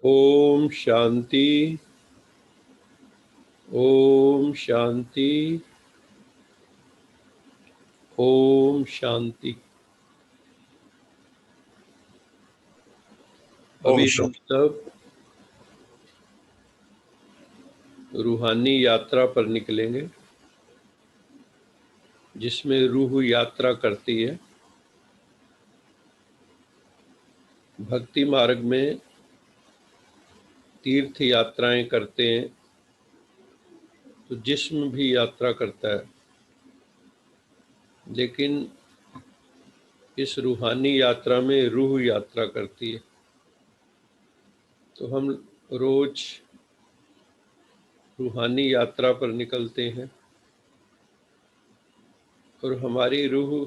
ओम शांति। ओम शांति। ओम शांति। अभी हम सब रूहानी यात्रा पर निकलेंगे, जिसमें रूह यात्रा करती है। भक्ति मार्ग में तीर्थ यात्राएं करते हैं तो जिस्म भी यात्रा करता है, लेकिन इस रूहानी यात्रा में रूह यात्रा करती है। तो हम रोज रूहानी यात्रा पर निकलते हैं और हमारी रूह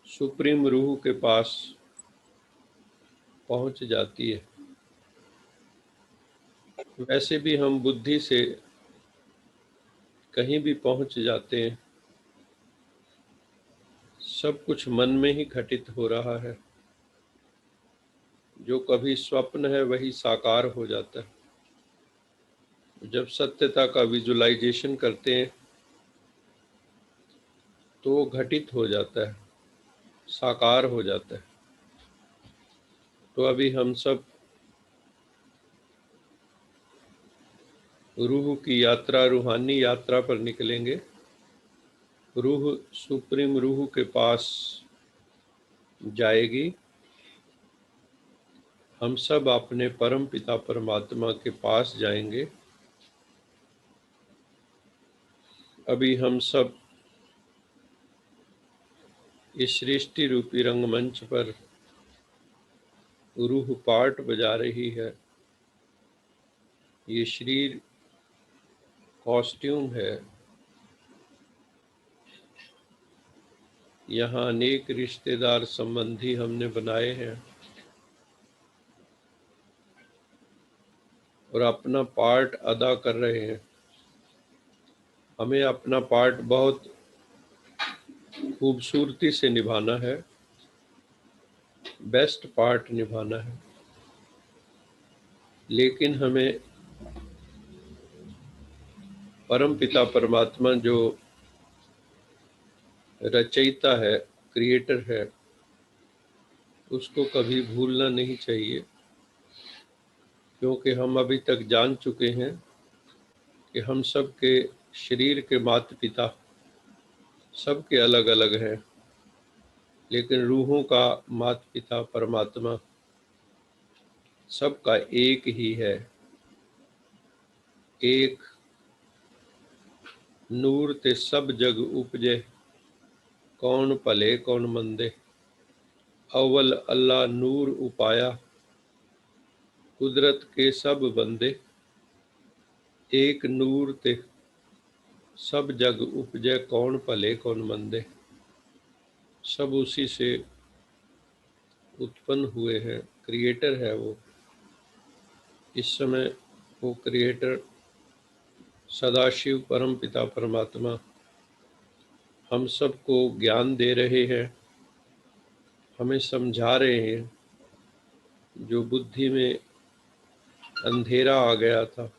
सुप्रीम रूह के पास पहुंच जाती है। वैसे भी हम बुद्धि से कहीं भी पहुंच जाते हैं, सब कुछ मन में ही घटित हो रहा है। जो कभी स्वप्न है वही साकार हो जाता है। जब सत्यता का विजुलाइजेशन करते हैं तो वो घटित हो जाता है, साकार हो जाता है। तो अभी हम सब रूह की यात्रा, रूहानी यात्रा पर निकलेंगे। रूह सुप्रीम रूह के पास जाएगी। हम सब अपने परम पिता परमात्मा के पास जाएंगे। अभी हम सब इस सृष्टि रूपी रंगमंच पर रूह पार्ट बजा रही है। ये शरीर कॉस्ट्यूम है। यहाँ अनेक रिश्तेदार संबंधी हमने बनाए हैं और अपना पार्ट अदा कर रहे हैं। हमें अपना पार्ट बहुत खूबसूरती से निभाना है, बेस्ट पार्ट निभाना है। लेकिन हमें परम पिता परमात्मा जो रचयिता है, क्रिएटर है, उसको कभी भूलना नहीं चाहिए। क्योंकि हम अभी तक जान चुके हैं कि हम सब के शरीर के माता पिता सबके अलग अलग हैं, लेकिन रूहों का माता पिता परमात्मा सबका एक ही है। एक नूर ते सब जग उपजे, कौन भले कौन मंदे। अव्वल अल्लाह नूर उपाया, कुदरत के सब बंदे। एक नूर ते सब जग उपजे, कौन भले कौन मंदे। सब उसी से उत्पन्न हुए हैं, क्रिएटर है वो। इस समय वो क्रिएटर सदाशिव परम पिता परमात्मा हम सबको ज्ञान दे रहे हैं, हमें समझा रहे हैं। जो बुद्धि में अंधेरा आ गया था,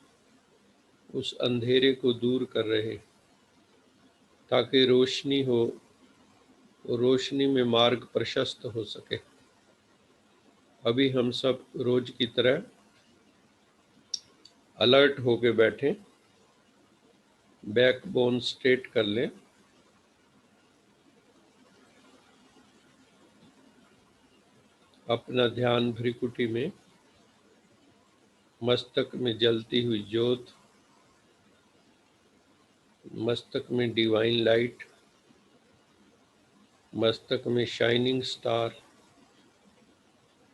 उस अंधेरे को दूर कर रहे, ताकि रोशनी हो और रोशनी में मार्ग प्रशस्त हो सके। अभी हम सब रोज की तरह अलर्ट होके बैठें, बैकबोन स्ट्रेट कर लें। अपना ध्यान भ्रिकुटी में, मस्तक में जलती हुई ज्योत, मस्तक में डिवाइन लाइट, मस्तक में शाइनिंग स्टार,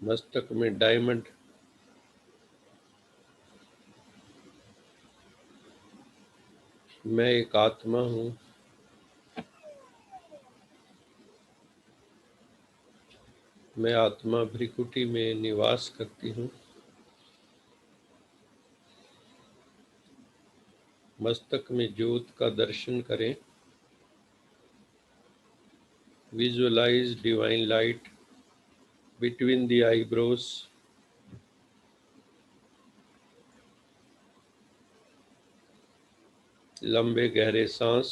मस्तक में डायमंड। मैं एक आत्मा हूँ। मैं आत्मा भ्रिकुटी में निवास करती हूँ। मस्तक में ज्योत का दर्शन करें। Visualize divine light between the eyebrows, लंबे गहरे सांस।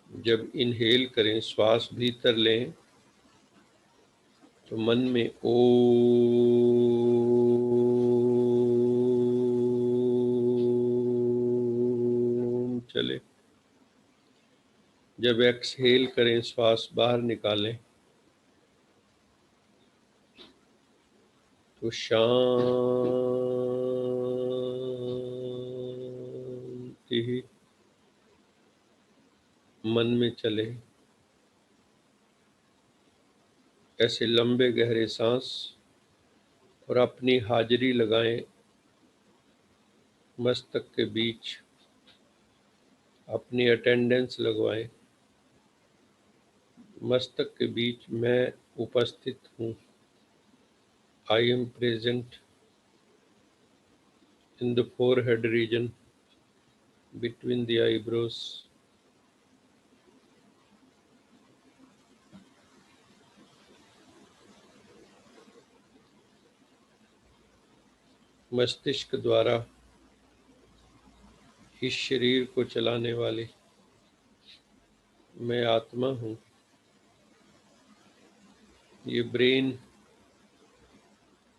जब इनहेल करें, श्वास भीतर लें तो मन में ओम चले। जब एक्सहेल करें, श्वास बाहर निकालें तो शांति मन में चले। ऐसे लंबे गहरे सांस और अपनी हाजिरी लगाएं मस्तक के बीच, अपनी अटेंडेंस लगवाएं। मस्तक के बीच मैं उपस्थित हूँ। I am present in the forehead region between the eyebrows. मस्तिष्क द्वारा इस शरीर को चलाने वाली मैं आत्मा हूँ। ये ब्रेन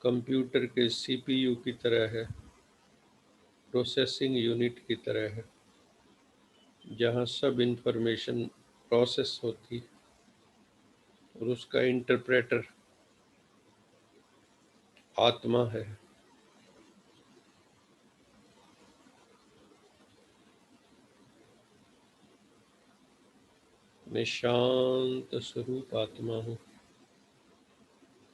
कंप्यूटर के सीपीयू की तरह है, प्रोसेसिंग यूनिट की तरह है, जहाँ सब इंफॉर्मेशन प्रोसेस होती और उसका इंटरप्रेटर आत्मा है। मैं शांत स्वरूप आत्मा हूँ।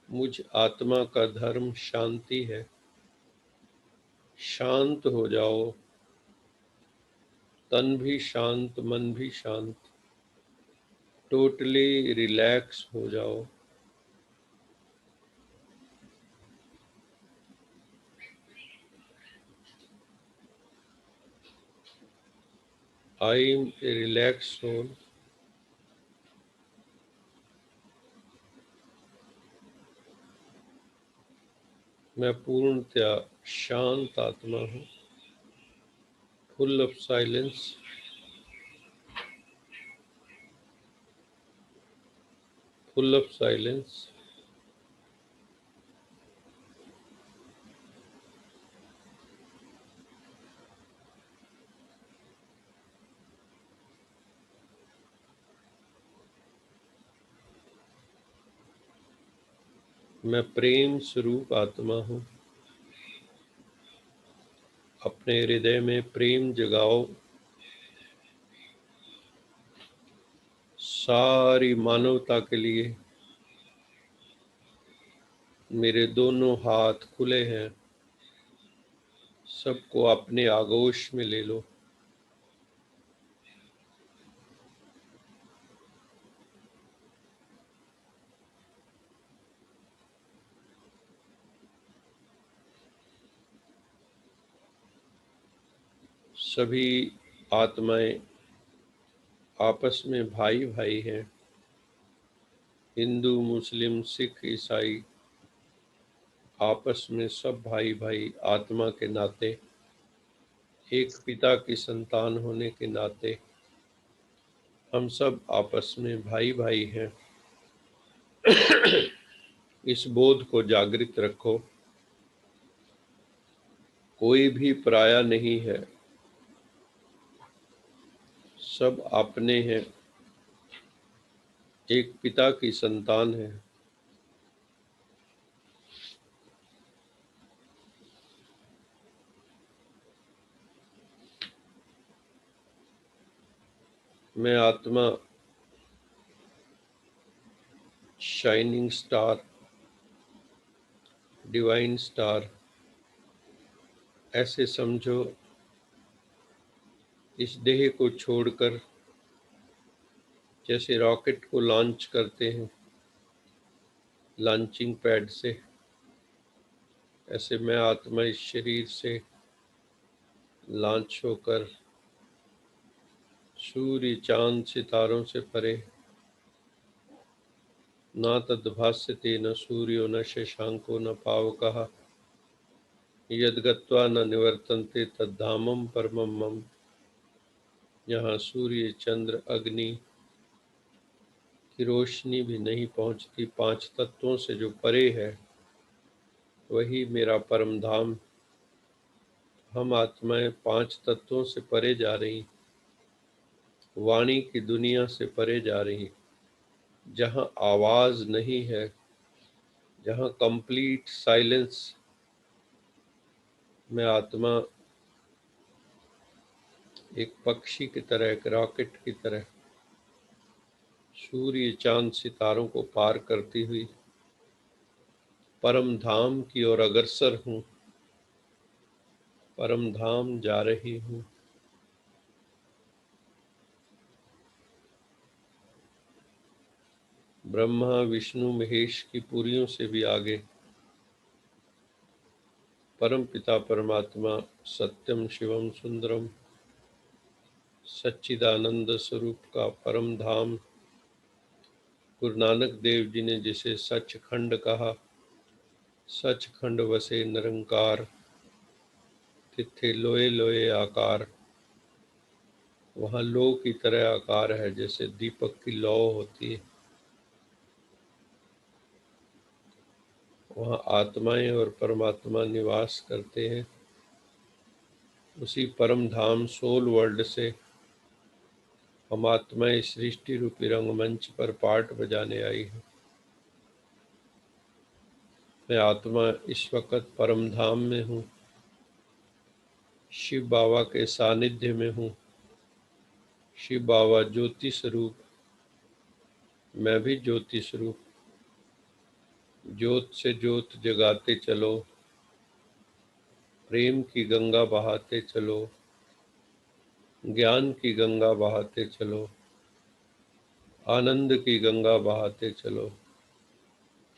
मुझ आत्मा का धर्म शांति है। शांत हो जाओ, तन भी शांत, मन भी शांत, टोटली रिलैक्स हो जाओ। I am a relax soul. मैं पूर्णतया शांत आत्मा हूँ, full of silence, full of silence. मैं प्रेम स्वरूप आत्मा हूँ। अपने हृदय में प्रेम जगाओ। सारी मानवता के लिए मेरे दोनों हाथ खुले हैं। सबको अपने आगोश में ले लो। सभी आत्माएं आपस में भाई भाई हैं। हिंदू, मुस्लिम, सिख, ईसाई आपस में सब भाई भाई आत्मा के नाते, एक पिता की संतान होने के नाते हम सब आपस में भाई भाई हैं। इस बोध को जागृत रखो। कोई भी पराया नहीं है, सब अपने हैं, एक पिता की संतान है। मैं आत्मा शाइनिंग स्टार, डिवाइन स्टार ऐसे समझो। इस देह को छोड़कर जैसे रॉकेट को लॉन्च करते हैं लॉन्चिंग पैड से, ऐसे मैं आत्मा इस शरीर से लॉन्च होकर सूर्य, चांद, सितारों से परे न तद्भास्यते न सूर्यो न शशांको न पावकः यद्गत्वा न निवर्तन्ते तद्धामं परमं मम। यहाँ सूर्य चंद्र अग्नि की रोशनी भी नहीं पहुंचती, पांच तत्वों से जो परे है वही मेरा परम धाम। हम आत्माएं पांच तत्वों से परे जा रही, वाणी की दुनिया से परे जा रही, जहाँ आवाज नहीं है, जहाँ कंप्लीट साइलेंस में आत्मा एक पक्षी की तरह, एक रॉकेट की तरह सूर्य चांद सितारों को पार करती हुई परम धाम की ओर अग्रसर हूँ, परम धाम जा रही हूँ। ब्रह्मा विष्णु महेश की पुरियों से भी आगे परम पिता परमात्मा सत्यम शिवम सुंदरम सच्चिदानंद स्वरूप का परम धाम, गुरु नानक देव जी ने जिसे सचखंड कहा, सचखंड वसे निरंकार तिथे लोए लोए आकार। वहाँ लो की तरह आकार है, जैसे दीपक की लौ होती है। वहाँ आत्माएं और परमात्मा निवास करते हैं। उसी परम धाम सोल वर्ल्ड से हम आत्माएं सृष्टि रूपी रंगमंच पर पाठ बजाने आई है। मैं आत्मा इस वक्त परम धाम में हूँ, शिव बाबा के सानिध्य में हूँ। शिव बाबा ज्योति स्वरूप, मैं भी ज्योति स्वरूप। ज्योत से ज्योत जगाते चलो, प्रेम की गंगा बहाते चलो, ज्ञान की गंगा बहाते चलो, आनंद की गंगा बहाते चलो,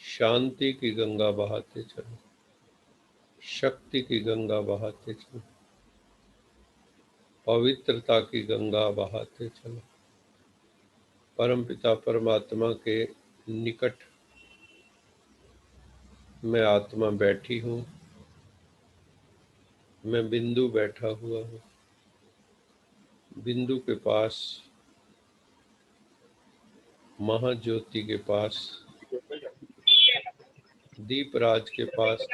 शांति की गंगा बहाते चलो, शक्ति की गंगा बहाते चलो, पवित्रता की गंगा बहाते चलो। परम पिता परमात्मा के निकट मैं आत्मा बैठी हूँ, मैं बिंदु बैठा हुआ हूँ। बिंदु के पास, महाज्योति के पास, दीपराज के पास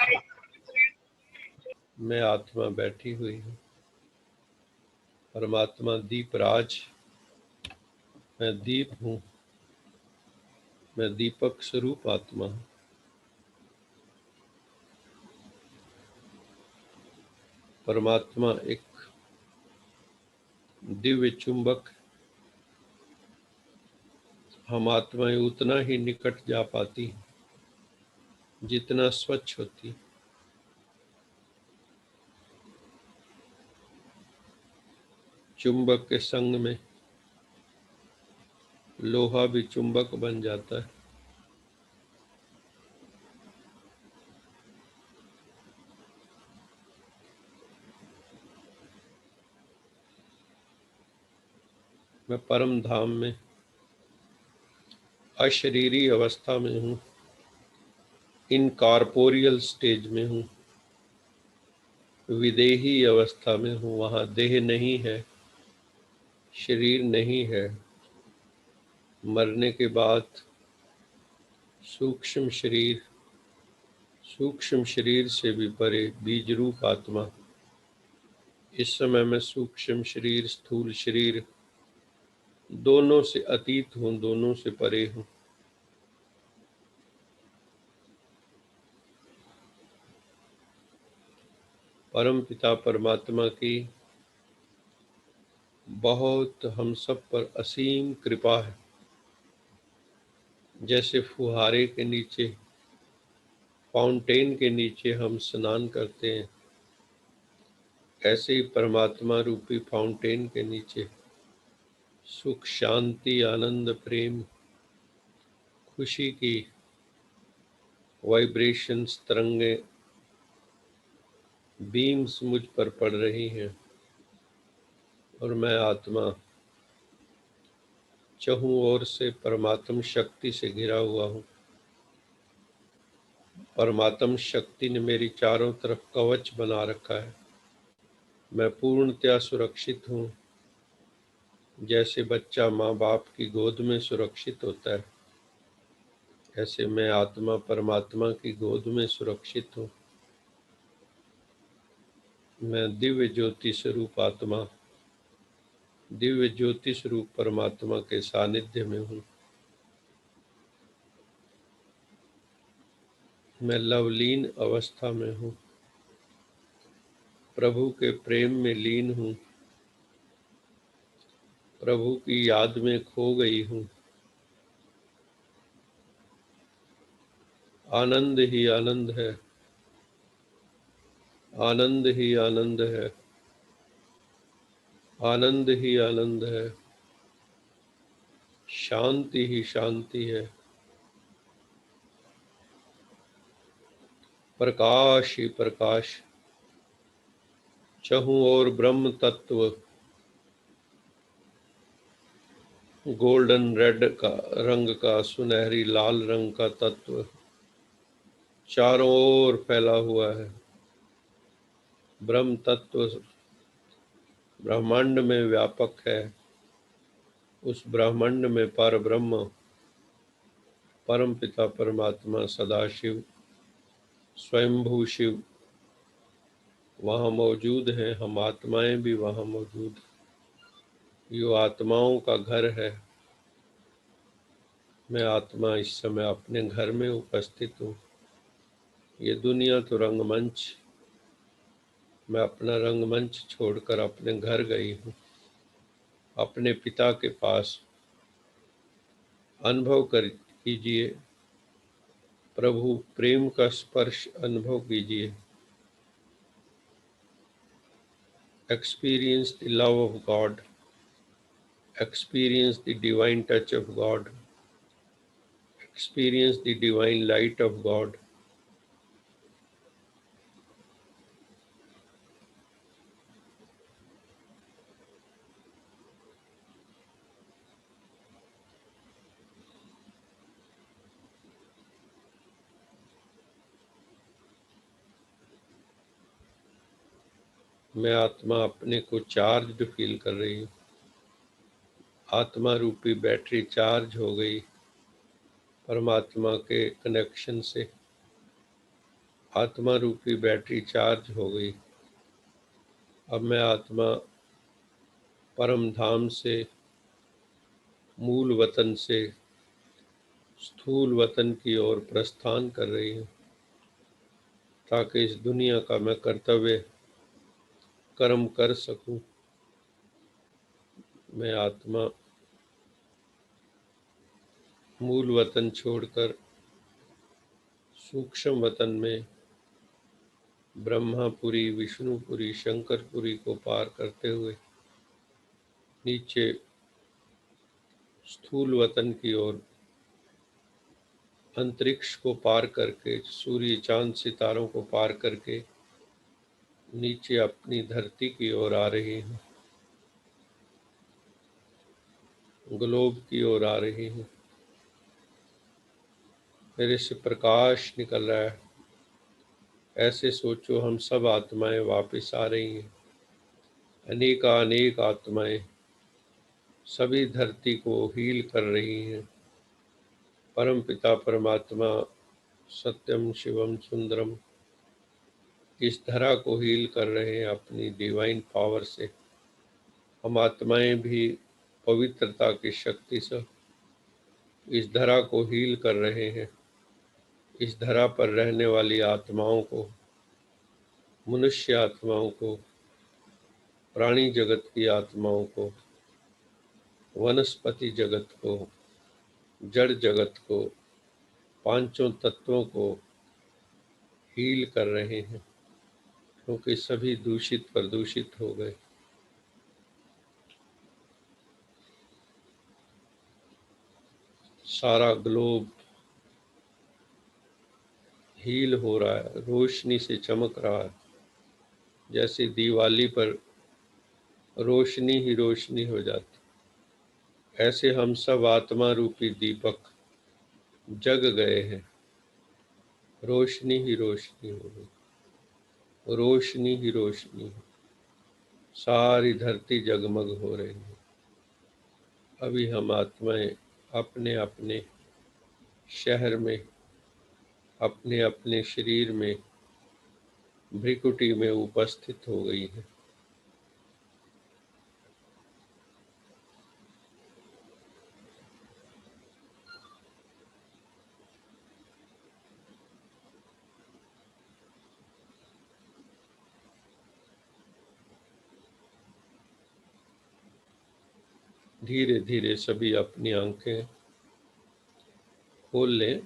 मैं आत्मा बैठी हुई हूँ। परमात्मा दीपराज, मैं दीप हूँ, मैं दीपक स्वरूप आत्मा हूँ। परमात्मा एक दिव्य चुंबक, हम आत्माएं उतना ही निकट जा पाती जितना स्वच्छ होती। चुंबक के संग में लोहा भी चुंबक बन जाता है। मैं परम धाम में अशरीरी अवस्था में हूँ, इनकॉर्पोरियल स्टेज में हूँ, विदेही अवस्था में हूँ। वहाँ देह नहीं है, शरीर नहीं है। मरने के बाद सूक्ष्म शरीर, सूक्ष्म शरीर से भी परे बीज रूप आत्मा। इस समय मैं सूक्ष्म शरीर, स्थूल शरीर दोनों से अतीत हूँ, दोनों से परे हूँ। परम पिता परमात्मा की बहुत हम सब पर असीम कृपा है। जैसे फुहारे के नीचे, फाउंटेन के नीचे हम स्नान करते हैं, ऐसे ही परमात्मा रूपी फाउंटेन के नीचे सुख, शांति, आनंद, प्रेम, खुशी की वाइब्रेशंस, तरंगे, बीम्स मुझ पर पड़ रही हैं और मैं आत्मा चहुं ओर से परमात्म शक्ति से घिरा हुआ हूँ। परमात्म शक्ति ने मेरी चारों तरफ कवच बना रखा है। मैं पूर्णतया सुरक्षित हूँ। जैसे बच्चा माँ बाप की गोद में सुरक्षित होता है, ऐसे मैं आत्मा परमात्मा की गोद में सुरक्षित हूँ। मैं दिव्य ज्योति स्वरूप आत्मा, दिव्य ज्योति स्वरूप परमात्मा के सानिध्य में हूँ। मैं लवलीन अवस्था में हूँ, प्रभु के प्रेम में लीन हूँ, प्रभु की याद में खो गई हूँ। आनंद ही आनंद है, आनंद ही आनंद है, आनंद ही आनंद है, शांति ही शांति है, प्रकाश ही प्रकाश। चहुं ओर ब्रह्म तत्व, गोल्डन रेड का रंग का, सुनहरी लाल रंग का तत्व चारों ओर फैला हुआ है। ब्रह्म तत्व ब्रह्मांड में व्यापक है। उस ब्रह्मांड में पर ब्रह्म, परम पिता परमात्मा सदाशिव, स्वयंभू शिव वहाँ मौजूद हैं। हम आत्माएं भी वहाँ मौजूद। यो आत्माओं का घर है। मैं आत्मा इस समय अपने घर में उपस्थित हूँ। ये दुनिया तो रंगमंच, मैं अपना रंगमंच छोड़कर अपने घर गई हूँ, अपने पिता के पास। अनुभव कर कीजिए, प्रभु प्रेम का स्पर्श अनुभव कीजिए। Experience the love of God, experience the divine touch of God, experience the divine light of God. मैं आत्मा अपने को चार्ज फील कर रही हूँ। आत्मा रूपी बैटरी चार्ज हो गई परमात्मा के कनेक्शन से। आत्मा रूपी बैटरी चार्ज हो गई। अब मैं आत्मा परम धाम से, मूल वतन से स्थूल वतन की ओर प्रस्थान कर रही हूँ, ताकि इस दुनिया का मैं कर्तव्य कर्म कर सकूं। मैं आत्मा मूल वतन छोड़कर सूक्ष्म वतन में ब्रह्मापुरी, विष्णुपुरी, शंकरपुरी को पार करते हुए नीचे स्थूल वतन की ओर, अंतरिक्ष को पार करके, सूर्य चांद सितारों को पार करके नीचे अपनी धरती की ओर आ रही हूँ, ग्लोब की ओर आ रही हूँ। मेरे से प्रकाश निकल रहा है। ऐसे सोचो हम सब आत्माएं वापस आ रही हैं, अनेक आत्माएं सभी धरती को हील कर रही हैं। परम पिता परमात्मा सत्यम शिवम सुंदरम इस धरा को हील कर रहे हैं अपनी डिवाइन पावर से। हम आत्माएं भी पवित्रता की शक्ति से इस धरा को हील कर रहे हैं। इस धरा पर रहने वाली आत्माओं को, मनुष्य आत्माओं को, प्राणी जगत की आत्माओं को, वनस्पति जगत को, जड़ जगत को, पांचों तत्वों को हील कर रहे हैं, क्योंकि सभी दूषित प्रदूषित हो गए। सारा ग्लोब हील हो रहा है, रोशनी से चमक रहा है। जैसे दिवाली पर रोशनी ही रोशनी हो जाती, ऐसे हम सब आत्मा रूपी दीपक जग गए हैं। रोशनी ही रोशनी हो गई, रोशनी ही रोशनी, सारी धरती जगमग हो रही है। अभी हम आत्माएं अपने अपने शहर में, अपने अपने शरीर में, भ्रिकुटी में उपस्थित हो गई हैं। धीरे धीरे सभी अपनी आंखें खोल लें।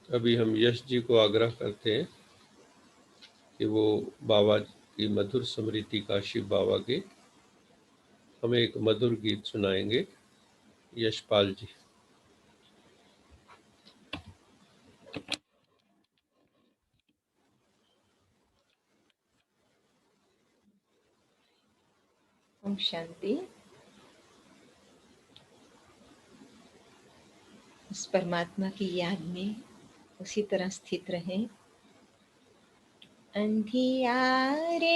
अभी हम यश जी को आग्रह करते हैं कि वो बाबा की मधुर स्मृति काशी बाबा के हमें एक मधुर गीत सुनाएंगे। यशपाल जी। ओम शांति। उस परमात्मा की याद में उसी तरह स्थित रहें। अंधियारे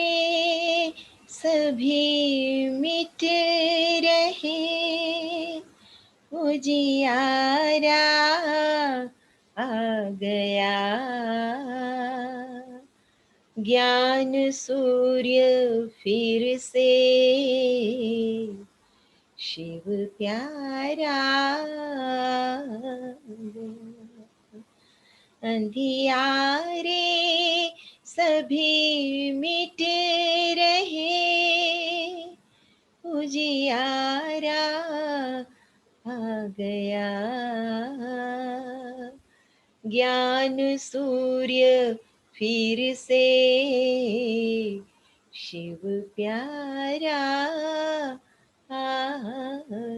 सभी मिट रहे, उजियारा आ गया, ज्ञान सूर्य फिर से शिव प्यारा अंधियारे सभी मिट रहे, उजियारा आ गया, ज्ञान सूर्य फिर से शिव प्यारा आ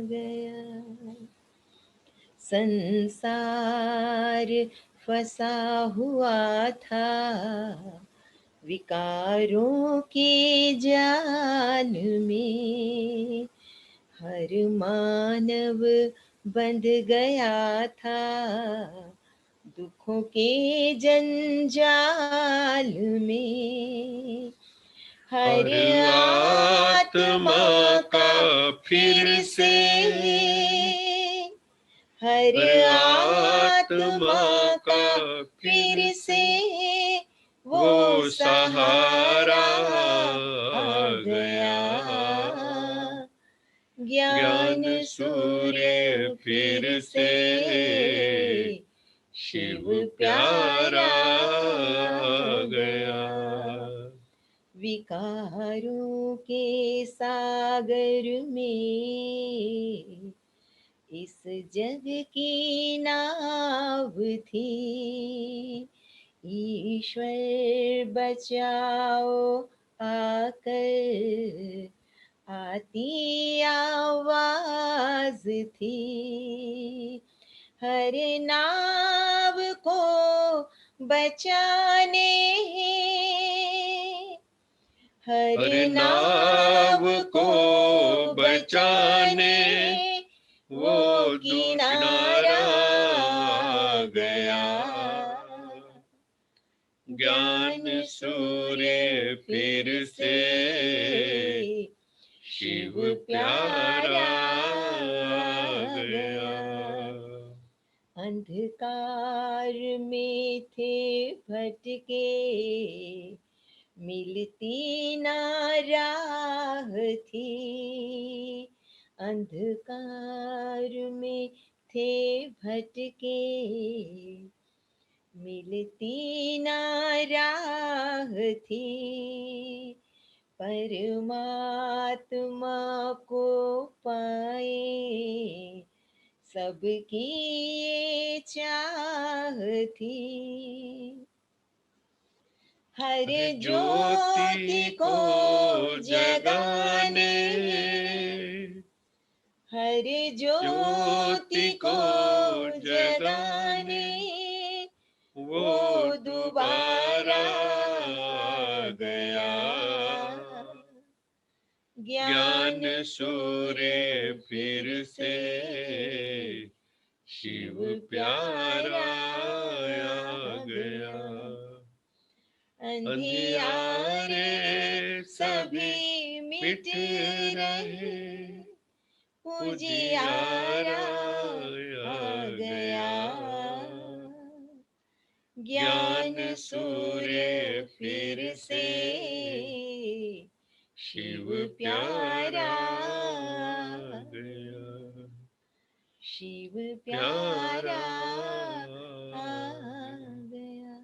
गया। संसार फंसा हुआ था विकारों के जाल में, हर मानव बंध गया था दुखों के जंजाल में। हर आत्मा का फिर से, हर आत्मा का फिर से वो सहारा आ गया, ज्ञान सूर्य फिर से शिव प्यारा आ गया। विकारों के सागर में इस जग की नाव थी, ईश्वर बचाओ आकर आती आवाज थी। हर नाव को बचाने, हर नाव को बचाने वो किनारा आ गया, ज्ञान सूर्य फिर से शिव प्यारा आ गया। अंधकार में थे भटके, मिलती ना राह थी, अंधकार में थे भटके, मिलती ना राह थी, परमात्मा को पाए सबकी ये चाह थी। हर ज्योति को जगाने, हर ज्योति को जगाने वो दोबारा आ गया, ज्ञान सूर्य फिर से शिव प्यारा आ गया। अंधियारे सभी मिट रहे, उजियारा आ गया। ज्ञान सूर्य फिर से शिव प्यारा आ गया। शिव प्यारा आ गया।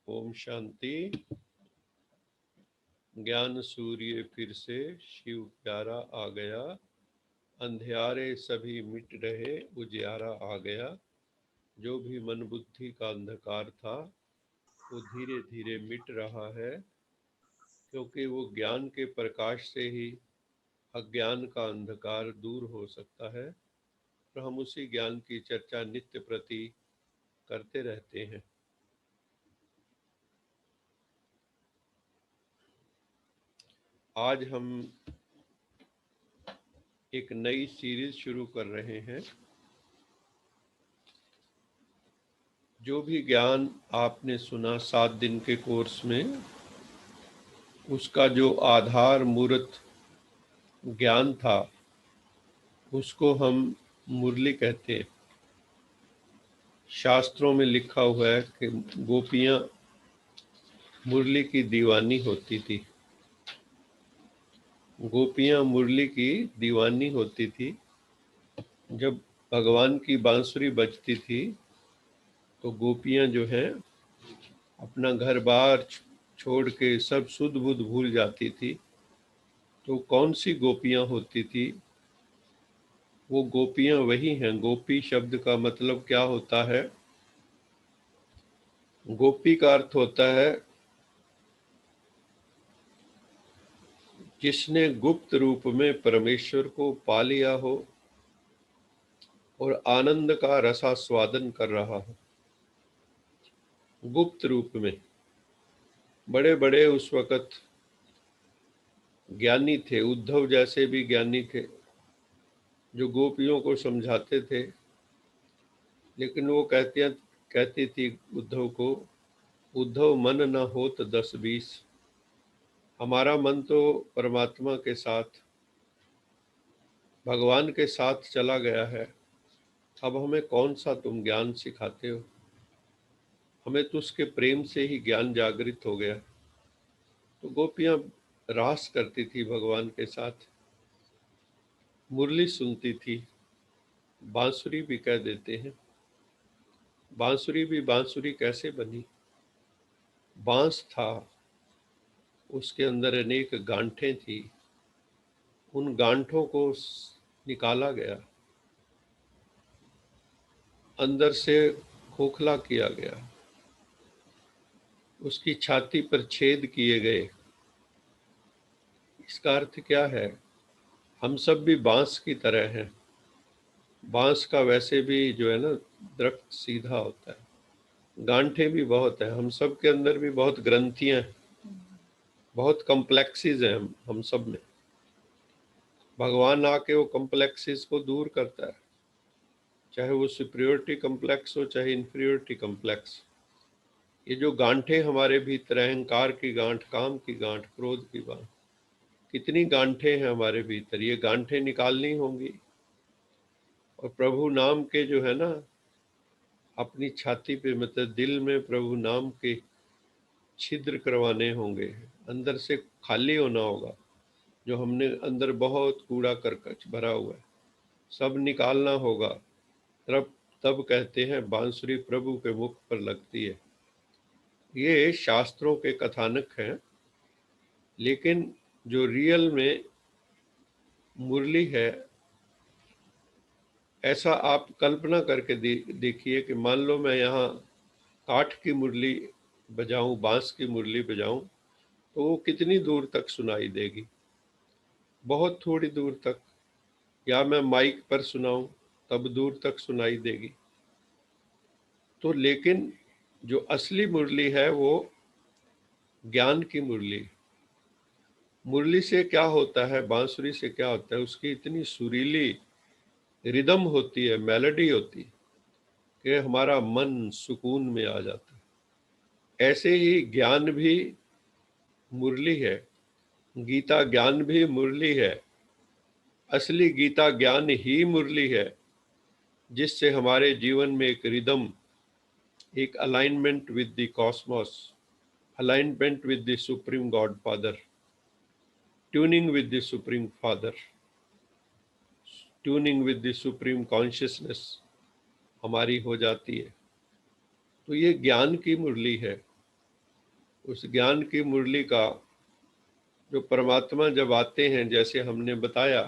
ओम शांति। ज्ञान सूर्य फिर से शिव प्यारा आ गया। अंधियारे सभी मिट रहे, उजियारा आ गया। जो भी मन बुद्धि का अंधकार था वो धीरे धीरे मिट रहा है, क्योंकि वो ज्ञान के प्रकाश से ही अज्ञान का अंधकार दूर हो सकता है। और हम उसी ज्ञान की चर्चा नित्य प्रति करते रहते हैं। आज हम एक नई सीरीज शुरू कर रहे हैं। जो भी ज्ञान आपने सुना 7 दिन के कोर्स में, उसका जो आधार मूर्त ज्ञान था उसको हम मुरली कहते हैं। शास्त्रों में लिखा हुआ है कि गोपियां मुरली की दीवानी होती थी। गोपियां मुरली की दीवानी होती थी। जब भगवान की बांसुरी बजती थी तो गोपियां जो हैं अपना घर बार छोड़ के सब सुध बुध भूल जाती थी। तो कौन सी गोपियां होती थी? वो गोपियां वही हैं। गोपी शब्द का मतलब क्या होता है? गोपी का अर्थ होता है जिसने गुप्त रूप में परमेश्वर को पा लिया हो और आनंद का रसास्वादन कर रहा हो। गुप्त रूप में। बड़े बड़े उस वक़्त ज्ञानी थे, उद्धव जैसे भी ज्ञानी थे जो गोपियों को समझाते थे। लेकिन वो कहती थी उद्धव को, उद्धव मन न होत 10-20। हमारा मन तो परमात्मा के साथ, भगवान के साथ चला गया है। अब हमें कौन सा तुम ज्ञान सिखाते हो? हमें तो उसके प्रेम से ही ज्ञान जागृत हो गया। तो गोपियां रास करती थी भगवान के साथ, मुरली सुनती थी। बांसुरी भी कह देते हैं। बांसुरी भी बांसुरी कैसे बनी? बांस था, उसके अंदर अनेक गांठें थी। उन गांठों को निकाला गया, अंदर से खोखला किया गया, उसकी छाती पर छेद किए गए। इसका अर्थ क्या है? हम सब भी बांस की तरह हैं। बांस का वैसे भी जो है ना, दरख्त सीधा होता है, गांठें भी बहुत है। हम सब के अंदर भी बहुत ग्रंथियां हैं, बहुत कॉम्प्लेक्सेस हैं हम सब में। भगवान आके वो कॉम्प्लेक्सेस को दूर करता है, चाहे वो सुपीरियोरिटी कॉम्प्लेक्स हो चाहे इन्फीरियोरिटी कॉम्प्लेक्स। ये जो गांठें हमारे भीतर, अहंकार की गांठ, काम की गांठ, क्रोध की गांठ, कितनी गांठें हैं हमारे भीतर, ये गांठें निकालनी होंगी। और प्रभु नाम के जो है ना, अपनी छाती पे मतलब दिल में प्रभु नाम के छिद्र करवाने होंगे। अंदर से खाली होना होगा। जो हमने अंदर बहुत कूड़ा करकट भरा हुआ है, सब निकालना होगा। तब तब कहते हैं बांसुरी प्रभु के मुख पर लगती है। ये शास्त्रों के कथानक हैं, लेकिन जो रियल में मुरली है, ऐसा आप कल्पना करके देखिए कि मान लो मैं यहाँ काठ की मुरली बजाऊं, बांस की मुरली बजाऊं, तो वो कितनी दूर तक सुनाई देगी? बहुत थोड़ी दूर तक। या मैं माइक पर सुनाऊं तब दूर तक सुनाई देगी। तो लेकिन जो असली मुरली है वो ज्ञान की मुरली। मुरली से क्या होता है, बांसुरी से क्या होता है, उसकी इतनी सुरीली रिदम होती है, मेलोडी होती है कि हमारा मन सुकून में आ जाता है। ऐसे ही ज्ञान भी मुरली है, गीता ज्ञान भी मुरली है। असली गीता ज्ञान ही मुरली है, जिससे हमारे जीवन में एक रिदम, एक alignment with the Cosmos, alignment with the supreme God father, tuning with the supreme father, tuning with the supreme consciousness हमारी हो जाती है। तो ये ज्ञान की मुरली है। उस ज्ञान की मुरली का जो परमात्मा जब आते हैं, जैसे हमने बताया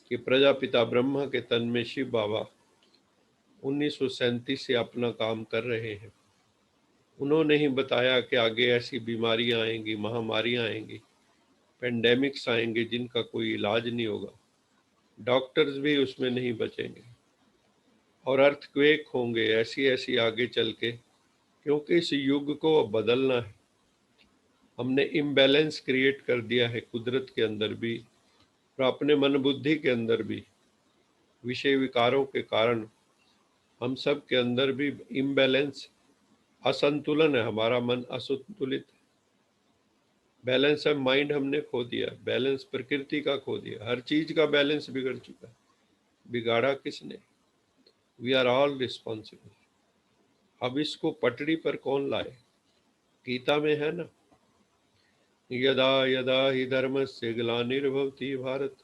कि प्रजापिता ब्रह्मा के तन में शिव बाबा 1937 से अपना काम कर रहे हैं। उन्होंने ही बताया कि आगे ऐसी बीमारियां आएंगी, महामारियां आएंगी, पेंडेमिक्स आएंगे जिनका कोई इलाज नहीं होगा, डॉक्टर्स भी उसमें नहीं बचेंगे, और अर्थक्वेक होंगे ऐसी ऐसी आगे चल के, क्योंकि इस युग को अब बदलना है। हमने इम्बैलेंस क्रिएट कर दिया है कुदरत के अंदर भी और अपने मन बुद्धि के अंदर भी। विषय विकारों के कारण हम सब के अंदर भी इम्बैलेंस, असंतुलन है, हमारा मन असंतुलित है। बैलेंस ऑफ माइंड हमने खो दिया, बैलेंस प्रकृति का खो दिया, हर चीज का बैलेंस बिगड़ चुका है। बिगाड़ा किसने? We are all responsible. अब इसको पटड़ी पर कौन लाए? गीता में है ना, यदा यदा हि धर्मस्य ग्लानिर्भवति भारत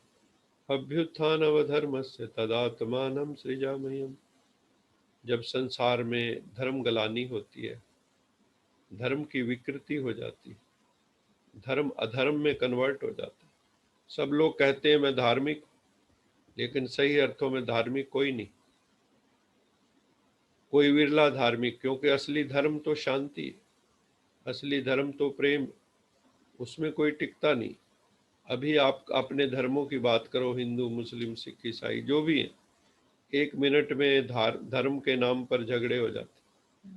अभ्युत्थानवधर्मस्य तदात्मानं सृजाम्यहम्। जब संसार में धर्म गलानी होती है, धर्म की विकृति हो जाती है, धर्म अधर्म में कन्वर्ट हो जाता है। सब लोग कहते हैं मैं धार्मिक, लेकिन सही अर्थों में धार्मिक कोई नहीं, कोई विरला धार्मिक, क्योंकि असली धर्म तो शांति है, असली धर्म तो प्रेम, उसमें कोई टिकता नहीं। अभी आप अपने धर्मों की बात करो, हिंदू मुस्लिम सिख ईसाई जो भी हैं, 1 मिनट में धर्म के नाम पर झगड़े हो जाते।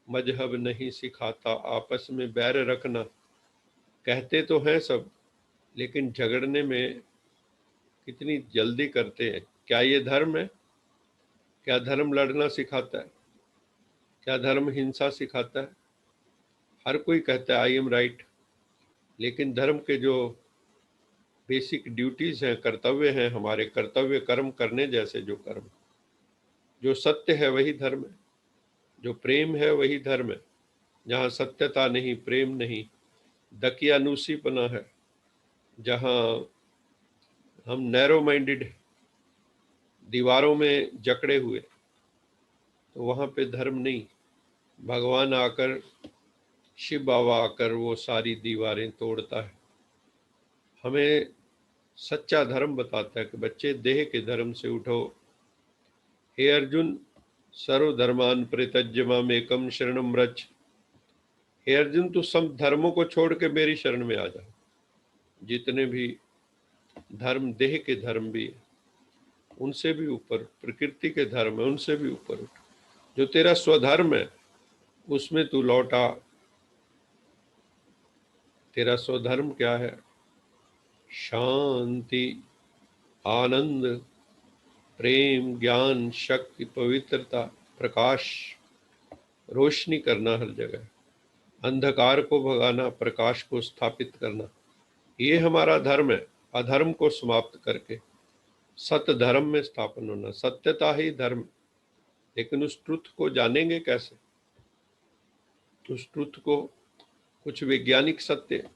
मजहब नहीं सिखाता आपस में बैर रखना, कहते तो हैं सब, लेकिन झगड़ने में कितनी जल्दी करते हैं। क्या ये धर्म है? क्या धर्म लड़ना सिखाता है? क्या धर्म हिंसा सिखाता है? हर कोई कहता है आई एम राइट, लेकिन धर्म के जो बेसिक ड्यूटीज हैं, कर्तव्य हैं, हमारे कर्तव्य कर्म करने जैसे जो कर्म, जो सत्य है वही धर्म है, जो प्रेम है वही धर्म है। जहाँ सत्यता नहीं, प्रेम नहीं, दकियानूसीपना है, जहाँ हम नैरो माइंडेड, दीवारों में जकड़े हुए, तो वहाँ पे धर्म नहीं। भगवान आकर, शिव बाबा आकर वो सारी दीवारें तोड़ता है, हमें सच्चा धर्म बताता है कि बच्चे देह के धर्म से उठो। हे अर्जुन, सर्वधर्मान परित्यज्य माम एकम शरणम व्रज। हे अर्जुन, तू सब धर्मों को छोड़ के मेरी शरण में आ जा। जितने भी धर्म देह के धर्म भी है, उनसे भी ऊपर प्रकृति के धर्म है, उनसे भी ऊपर उठ। जो तेरा स्वधर्म है उसमें तू लौटा। तेरा स्वधर्म क्या है? शांति, आनंद, प्रेम, ज्ञान, शक्ति, पवित्रता, प्रकाश, रोशनी करना हर जगह, अंधकार को भगाना, प्रकाश को स्थापित करना, ये हमारा धर्म है। अधर्म को समाप्त करके सत्य धर्म में स्थापन होना, सत्यता ही धर्म। लेकिन उस ट्रुथ को जानेंगे कैसे? उस ट्रुथ को, कुछ वैज्ञानिक सत्य,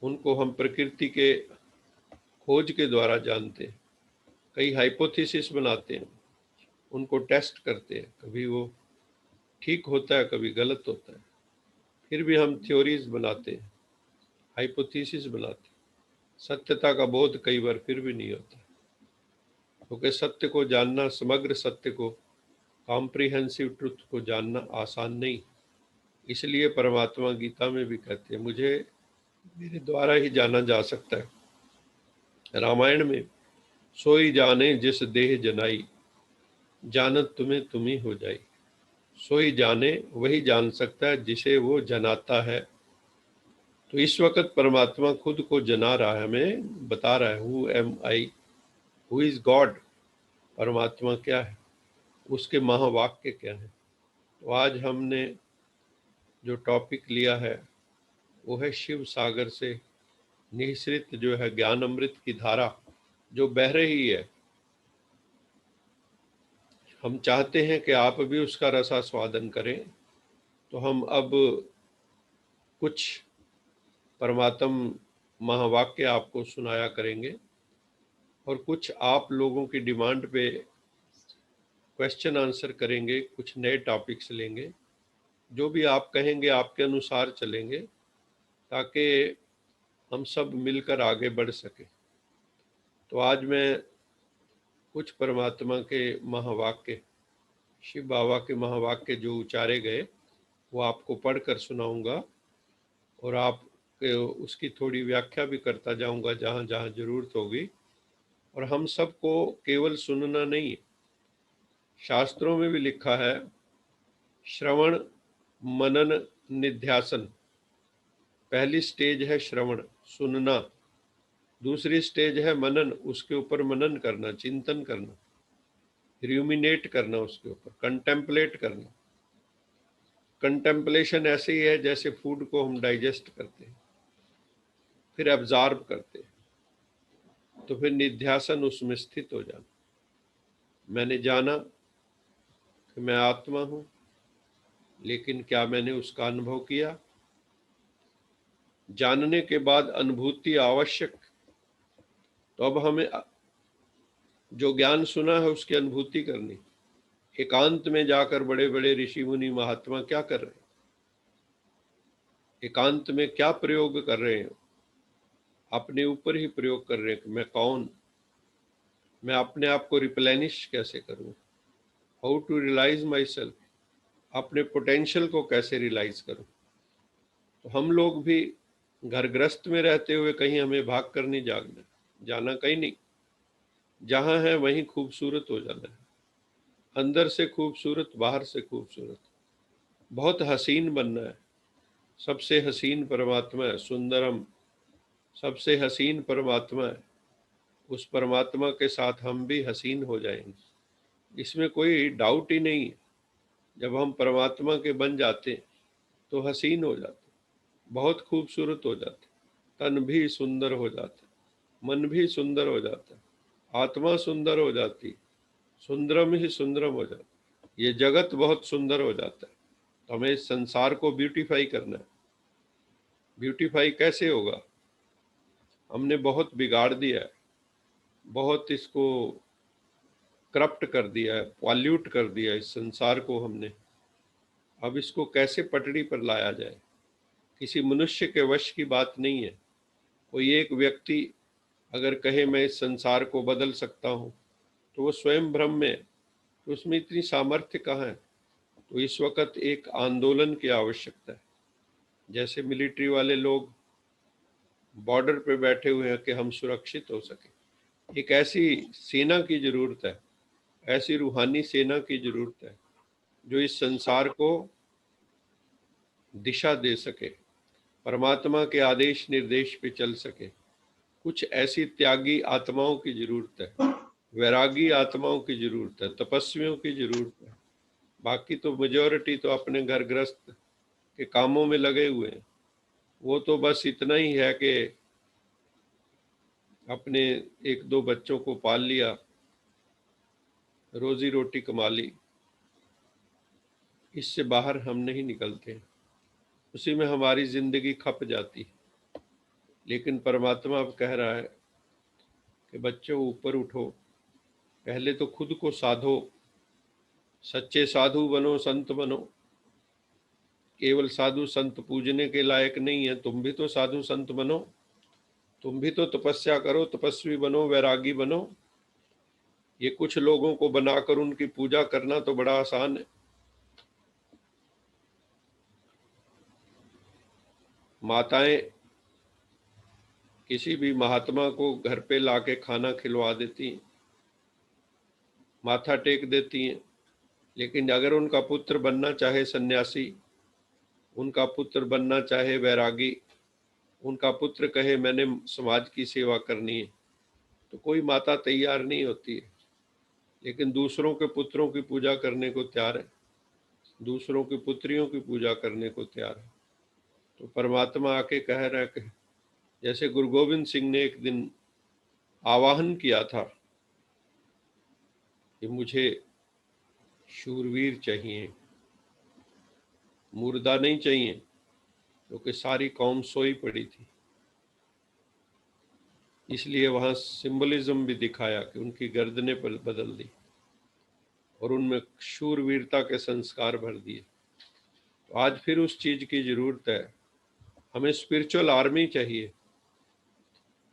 उनको हम प्रकृति के खोज के द्वारा जानते हैं। कई हाइपोथेसिस बनाते हैं, उनको टेस्ट करते हैं, कभी वो ठीक होता है, कभी गलत होता है। फिर भी हम थ्योरीज बनाते हैं, हाइपोथेसिस बनाते हैं। सत्यता का बोध कई बार फिर भी नहीं होता, क्योंकि सत्य को जानना, समग्र सत्य को, कॉम्प्रिहेंसिव ट्रुथ को जानना आसान नहीं। इसलिए परमात्मा गीता में भी कहते हैं मुझे मेरे द्वारा ही जाना जा सकता है। रामायण में सोई जाने जिस देह जनाई, जानत तुम्हें तुम ही हो जाई। सोई जाने, वही जान सकता है जिसे वो जनाता है, तो इस वक्त परमात्मा खुद को जना रहा है, हमें बता रहा है, who am I, who is God, परमात्मा क्या है, उसके महावाक्य क्या है। तो आज हमने जो टॉपिक लिया है वो है शिव सागर से निःसृत जो है ज्ञान अमृत की धारा जो बह रही है। हम चाहते हैं कि आप भी उसका रसास्वादन करें। तो हम अब कुछ परमात्म महावाक्य आपको सुनाया करेंगे और कुछ आप लोगों की डिमांड पे क्वेश्चन आंसर करेंगे, कुछ नए टॉपिक्स लेंगे, जो भी आप कहेंगे आपके अनुसार चलेंगे ताकि हम सब मिलकर आगे बढ़ सके। तो आज मैं कुछ परमात्मा के महावाक्य, शिव बाबा के महावाक्य जो उचारे गए वो आपको पढ़कर सुनाऊंगा और आप उसकी थोड़ी व्याख्या भी करता जाऊंगा जहाँ जहाँ जरूरत होगी। और हम सबको केवल सुनना नहीं है, शास्त्रों में भी लिखा है श्रवण मनन निध्यासन। पहली स्टेज है श्रवण, सुनना। दूसरी स्टेज है मनन, उसके ऊपर मनन करना, चिंतन करना, र्यूमिनेट करना, उसके ऊपर कंटेम्पलेट करना। कंटेम्पलेशन ऐसे ही है जैसे फूड को हम डाइजेस्ट करते हैं, फिर एब्जॉर्ब करते हैं, तो फिर निध्यासन, उसमें स्थित हो जाना। मैंने जाना कि मैं आत्मा हूं, लेकिन क्या मैंने उसका अनुभव किया? जानने के बाद अनुभूति आवश्यक। तो अब हमें जो ज्ञान सुना है उसकी अनुभूति करनी। एकांत में जाकर बड़े बड़े ऋषि मुनि महात्मा क्या कर रहे हैं, एकांत में क्या प्रयोग कर रहे हैं? अपने ऊपर ही प्रयोग कर रहे हैं कि मैं कौन, मैं अपने आप को रिप्लेनिश कैसे करूं, how to realize myself, अपने पोटेंशियल को कैसे रियलाइज करूं। तो हम लोग भी घर गृहस्थ में रहते हुए कहीं हमें भाग कर नहीं जाना कहीं नहीं, जहां है वहीं खूबसूरत हो जाना है, अंदर से खूबसूरत, बाहर से खूबसूरत, बहुत हसीन बनना है। सबसे हसीन परमात्मा है, सुंदरम, सबसे हसीन परमात्मा है। उस परमात्मा के साथ हम भी हसीन हो जाएंगे, इसमें कोई डाउट ही नहीं है। जब हम परमात्मा के बन जाते तो हसीन हो जाते, बहुत खूबसूरत हो जाते, तन भी सुंदर हो जाता, मन भी सुंदर हो जाता, आत्मा सुंदर हो जाती, सुंदरम ही सुंदरम हो जाता, ये जगत बहुत सुंदर हो जाता है। तो हमें इस संसार को ब्यूटीफाई करना है। ब्यूटीफाई कैसे होगा? हमने बहुत बिगाड़ दिया है, बहुत इसको करप्ट कर दिया है, पॉल्यूट कर दिया है इस संसार को हमने। अब इसको कैसे पटड़ी पर लाया जाए, किसी मनुष्य के वश की बात नहीं है। कोई एक व्यक्ति अगर कहे मैं इस संसार को बदल सकता हूँ तो वो स्वयं भ्रम में है, तो उसमें इतनी सामर्थ्य कहाँ है? तो इस वक्त एक आंदोलन की आवश्यकता है। जैसे मिलिट्री वाले लोग बॉर्डर पे बैठे हुए हैं कि हम सुरक्षित हो सके, एक ऐसी सेना की जरूरत है, ऐसी रूहानी सेना की जरूरत है जो इस संसार को दिशा दे सके, परमात्मा के आदेश निर्देश पे चल सके। कुछ ऐसी त्यागी आत्माओं की जरूरत है, वैरागी आत्माओं की जरूरत है, तपस्वियों की जरूरत है। बाकी तो मेजॉरिटी तो अपने घर गृहस्थ के कामों में लगे हुए हैं। वो तो बस इतना ही है कि अपने एक दो बच्चों को पाल लिया, रोजी रोटी कमा ली, इससे बाहर हम नहीं निकलते, उसी में हमारी जिंदगी खप जाती। लेकिन परमात्मा अब कह रहा है कि बच्चों ऊपर उठो, पहले तो खुद को साधो, सच्चे साधु बनो, संत बनो। केवल साधु संत पूजने के लायक नहीं है, तुम भी तो साधु संत बनो, तुम भी तो तपस्या करो, तपस्वी बनो, वैरागी बनो। ये कुछ लोगों को बनाकर उनकी पूजा करना तो बड़ा आसान है। माताएं किसी भी महात्मा को घर पे लाके खाना खिलवा देती हैं, माथा टेक देती हैं, लेकिन अगर उनका पुत्र बनना चाहे सन्यासी, उनका पुत्र बनना चाहे वैरागी, उनका पुत्र कहे मैंने समाज की सेवा करनी है, तो कोई माता तैयार नहीं होती है, लेकिन दूसरों के पुत्रों की पूजा करने को तैयार है, दूसरों की पुत्रियों की पूजा करने को तैयार है। तो परमात्मा आके कह रहा है कि जैसे गुरु गोविंद सिंह ने एक दिन आवाहन किया था कि मुझे शूरवीर चाहिए, मुर्दा नहीं चाहिए, क्योंकि सारी कौम सोई पड़ी थी। इसलिए वहां सिंबलिज्म भी दिखाया कि उनकी गर्दनें बदल दी और उनमें शूरवीरता के संस्कार भर दिए। तो आज फिर उस चीज की जरूरत है। हमें स्पिरिचुअल आर्मी चाहिए।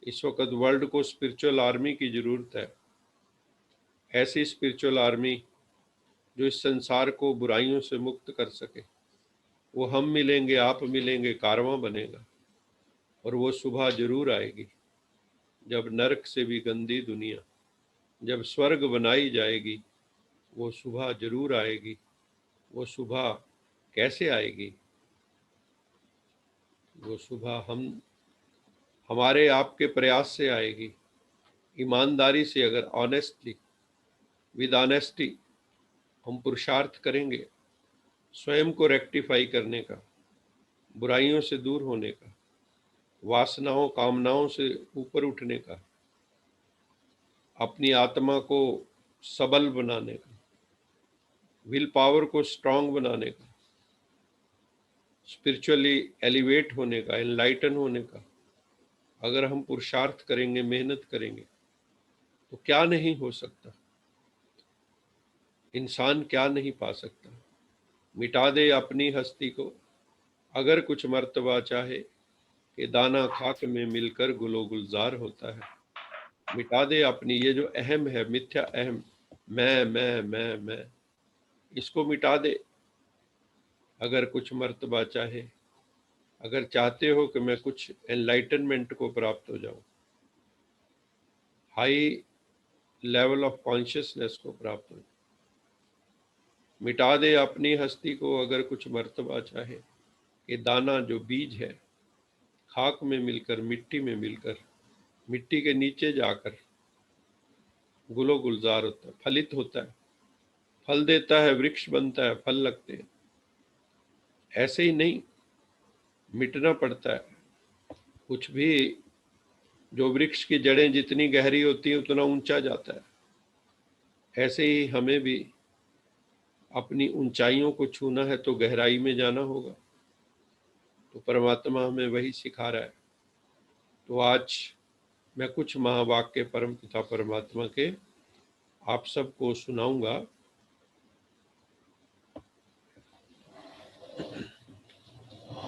इस वक्त वर्ल्ड को स्पिरिचुअल आर्मी की जरूरत है। ऐसी स्पिरिचुअल आर्मी जो इस संसार को बुराइयों से मुक्त कर सके। वो हम मिलेंगे, आप मिलेंगे, कारवां बनेगा। और वो सुबह जरूर आएगी जब नरक से भी गंदी दुनिया, जब स्वर्ग बनाई जाएगी, वो सुबह जरूर आएगी। वो सुबह कैसे आएगी? वो सुबह हमारे आपके प्रयास से आएगी, ईमानदारी से। अगर ऑनेस्टली, विद ऑनेस्टी हम पुरुषार्थ करेंगे स्वयं को रेक्टिफाई करने का, बुराइयों से दूर होने का, वासनाओं कामनाओं से ऊपर उठने का, अपनी आत्मा को सबल बनाने का, विल पावर को स्ट्रांग बनाने का, स्पिरिचुअली एलिवेट होने का, एनलाइटन होने का, अगर हम पुरुषार्थ करेंगे, मेहनत करेंगे, तो क्या नहीं हो सकता। इंसान क्या नहीं पा सकता। मिटा दे अपनी हस्ती को अगर कुछ मर्तबा चाहे, कि दाना खाक में मिलकर गुलो गुलजार होता है। मिटा दे अपनी ये जो अहम है, मिथ्या अहम, मैं, इसको मिटा दे अगर कुछ मर्तबा चाहे। अगर चाहते हो कि मैं कुछ एनलाइटनमेंट को प्राप्त हो जाऊं, हाई लेवल ऑफ कॉन्शियसनेस को प्राप्त हो, मिटा दे अपनी हस्ती को अगर कुछ मर्तबा चाहे, कि दाना जो बीज है खाक में मिलकर, मिट्टी में मिलकर, मिट्टी के नीचे जाकर गुलो गुलजार होता है, फलित होता है, फल देता है, वृक्ष बनता है, फल लगते हैं। ऐसे ही नहीं, मिटना पड़ता है। कुछ भी, जो वृक्ष की जड़ें जितनी गहरी होती है उतना ऊंचा जाता है। ऐसे ही हमें भी अपनी ऊंचाइयों को छूना है तो गहराई में जाना होगा। तो परमात्मा हमें वही सिखा रहा है। तो आज मैं कुछ महावाक्य परम पिता परमात्मा के आप सबको सुनाऊंगा।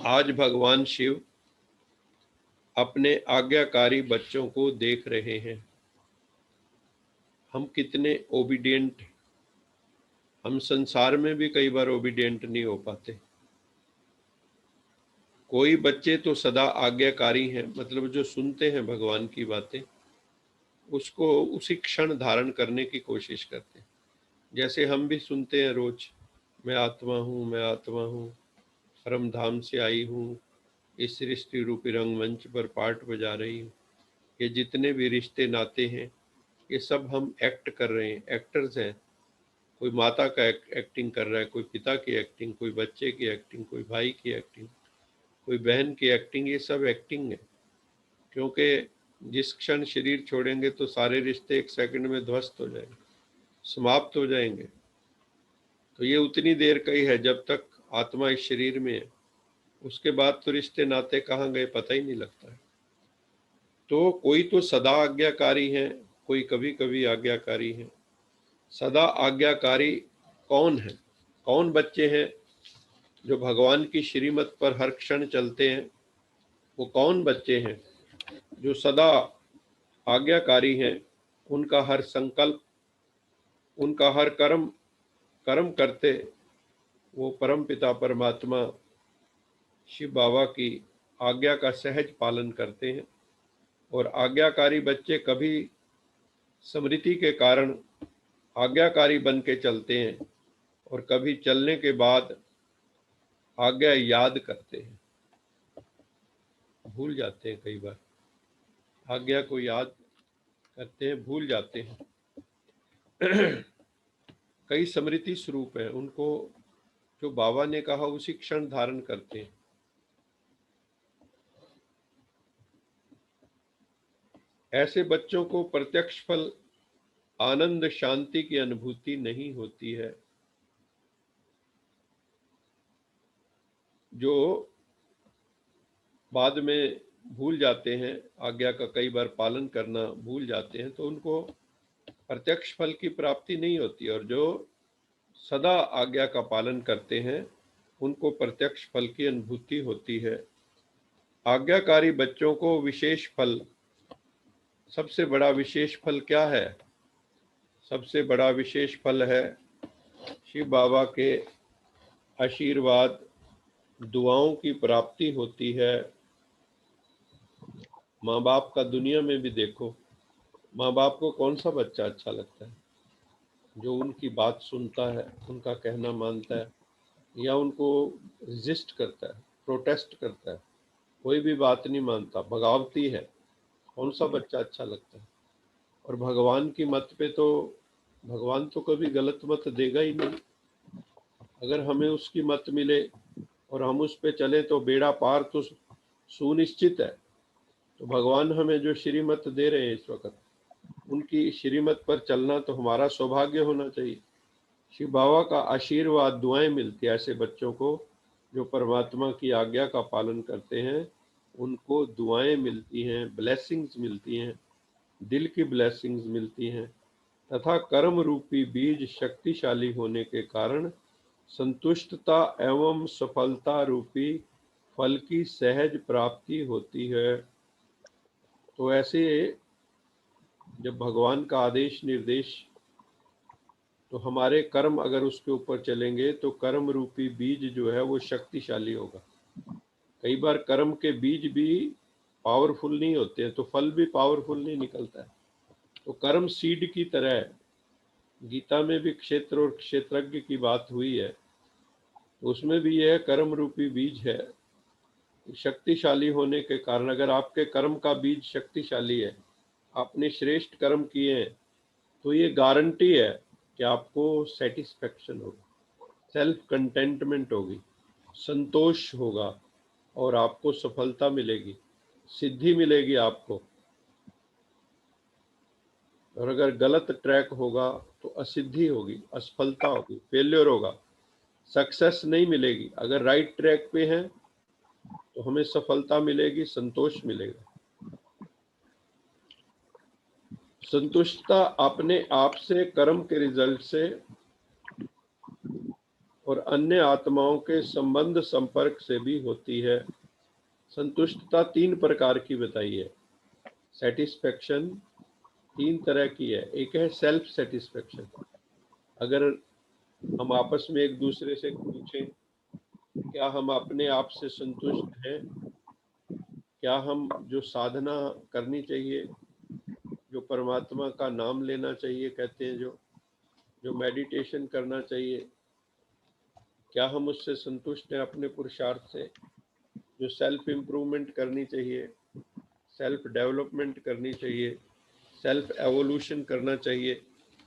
आज भगवान शिव अपने आज्ञाकारी बच्चों को देख रहे हैं, हम कितने ओबीडियंट। हम संसार में भी कई बार ओबीडियंट नहीं हो पाते। कोई बच्चे तो सदा आज्ञाकारी हैं, मतलब जो सुनते हैं भगवान की बातें, उसको उसी क्षण धारण करने की कोशिश करते हैं। जैसे हम भी सुनते हैं रोज, मैं आत्मा हूँ, मैं आत्मा हूँ, परम धाम से आई हूँ, इस सृष्टि रूपी रंगमंच पर पार्ट बजा रही हूँ। ये जितने भी रिश्ते नाते हैं, ये सब हम एक्ट कर रहे हैं, एक्टर्स हैं। कोई माता का एक्टिंग कर रहा है, कोई पिता की एक्टिंग, कोई बच्चे की एक्टिंग, कोई भाई की एक्टिंग, कोई बहन की एक्टिंग। ये सब एक्टिंग है, क्योंकि जिस क्षण शरीर छोड़ेंगे तो सारे रिश्ते एक सेकंड में ध्वस्त हो जाएंगे, समाप्त हो जाएंगे। तो ये उतनी देर का ही है जब तक आत्मा इस शरीर में है। उसके बाद तो रिश्ते नाते कहाँ गए पता ही नहीं लगता है। तो कोई तो सदा आज्ञाकारी है, कोई कभी कभी आज्ञाकारी है। सदा आज्ञाकारी कौन है? कौन बच्चे हैं जो भगवान की श्रीमत पर हर क्षण चलते हैं? वो कौन बच्चे हैं जो सदा आज्ञाकारी हैं? उनका हर संकल्प, उनका हर कर्म कर्म करते वो परम पिता परमात्मा शिव बाबा की आज्ञा का सहज पालन करते हैं। और आज्ञाकारी बच्चे कभी स्मृति के कारण आज्ञाकारी बन के चलते हैं और कभी चलने के बाद आज्ञा याद करते हैं। भूल जाते हैं, कई बार आज्ञा को याद करते हैं, भूल जाते हैं। कई स्मृति स्वरूप है, उनको जो बाबा ने कहा उसी क्षण धारण करते हैं। ऐसे बच्चों को प्रत्यक्ष फल, आनंद, शांति की अनुभूति नहीं होती है। जो बाद में भूल जाते हैं, आज्ञा का कई बार पालन करना भूल जाते हैं, तो उनको प्रत्यक्ष फल की प्राप्ति नहीं होती। और जो सदा आज्ञा का पालन करते हैं उनको प्रत्यक्ष फल की अनुभूति होती है। आज्ञाकारी बच्चों को विशेष फल, सबसे बड़ा विशेष फल क्या है? सबसे बड़ा विशेष फल है शिव बाबा के आशीर्वाद, दुआओं की प्राप्ति होती है। माँ बाप का दुनिया में भी देखो, माँ बाप को कौन सा बच्चा अच्छा लगता है? जो उनकी बात सुनता है, उनका कहना मानता है, या उनको रेजिस्ट करता है, प्रोटेस्ट करता है, कोई भी बात नहीं मानता, बगावती है, कौन सा बच्चा अच्छा लगता है? और भगवान की मत पे तो भगवान तो कभी गलत मत देगा ही नहीं। अगर हमें उसकी मत मिले और हम उस पे चले तो बेड़ा पार तो सुनिश्चित है। तो भगवान हमें जो श्रीमत दे रहे हैं इस वक्त, उनकी श्रीमत पर चलना तो हमारा सौभाग्य होना चाहिए। शिव बाबा का आशीर्वाद, दुआएं मिलती है ऐसे बच्चों को जो परमात्मा की आज्ञा का पालन करते हैं। उनको दुआएं मिलती हैं, ब्लेसिंग्स मिलती हैं, दिल की ब्लेसिंग्स मिलती हैं, तथा कर्म रूपी बीज शक्तिशाली होने के कारण संतुष्टता एवं सफलता रूपी फल की सहज प्राप्ति होती है। तो ऐसे जब भगवान का आदेश निर्देश, तो हमारे कर्म अगर उसके ऊपर चलेंगे तो कर्म रूपी बीज जो है वो शक्तिशाली होगा। कई बार कर्म के बीज भी पावरफुल नहीं होते हैं तो फल भी पावरफुल नहीं निकलता है। तो कर्म सीड की तरह है। गीता में भी क्षेत्र और क्षेत्रज्ञ की बात हुई है, तो उसमें भी यह कर्म रूपी बीज है। शक्तिशाली होने के कारण अगर आपके कर्म का बीज शक्तिशाली है, आपने श्रेष्ठ कर्म किए हैं, तो ये गारंटी है कि आपको सेटिस्फेक्शन होगी, सेल्फ कंटेंटमेंट होगी, संतोष होगा, और आपको सफलता मिलेगी, सिद्धि मिलेगी आपको। और अगर गलत ट्रैक होगा तो असिद्धि होगी, असफलता होगी, फेल्योर होगा, सक्सेस नहीं मिलेगी। अगर राइट ट्रैक पे हैं तो हमें सफलता मिलेगी, संतोष मिलेगा। संतुष्टता अपने आप से, कर्म के रिजल्ट से और अन्य आत्माओं के संबंध संपर्क से भी होती है। संतुष्टता 3 प्रकार की बताई है। सेटिस्फेक्शन 3 तरह की है। एक है सेल्फ सेटिस्फेक्शन। अगर हम आपस में एक दूसरे से पूछें, क्या हम अपने आप से संतुष्ट हैं? क्या हम जो साधना करनी चाहिए, जो परमात्मा का नाम लेना चाहिए कहते हैं, जो मेडिटेशन करना चाहिए, क्या हम उससे संतुष्ट हैं अपने पुरुषार्थ से? जो सेल्फ इम्प्रूवमेंट करनी चाहिए, सेल्फ डेवलपमेंट करनी चाहिए, सेल्फ एवोल्यूशन करना चाहिए,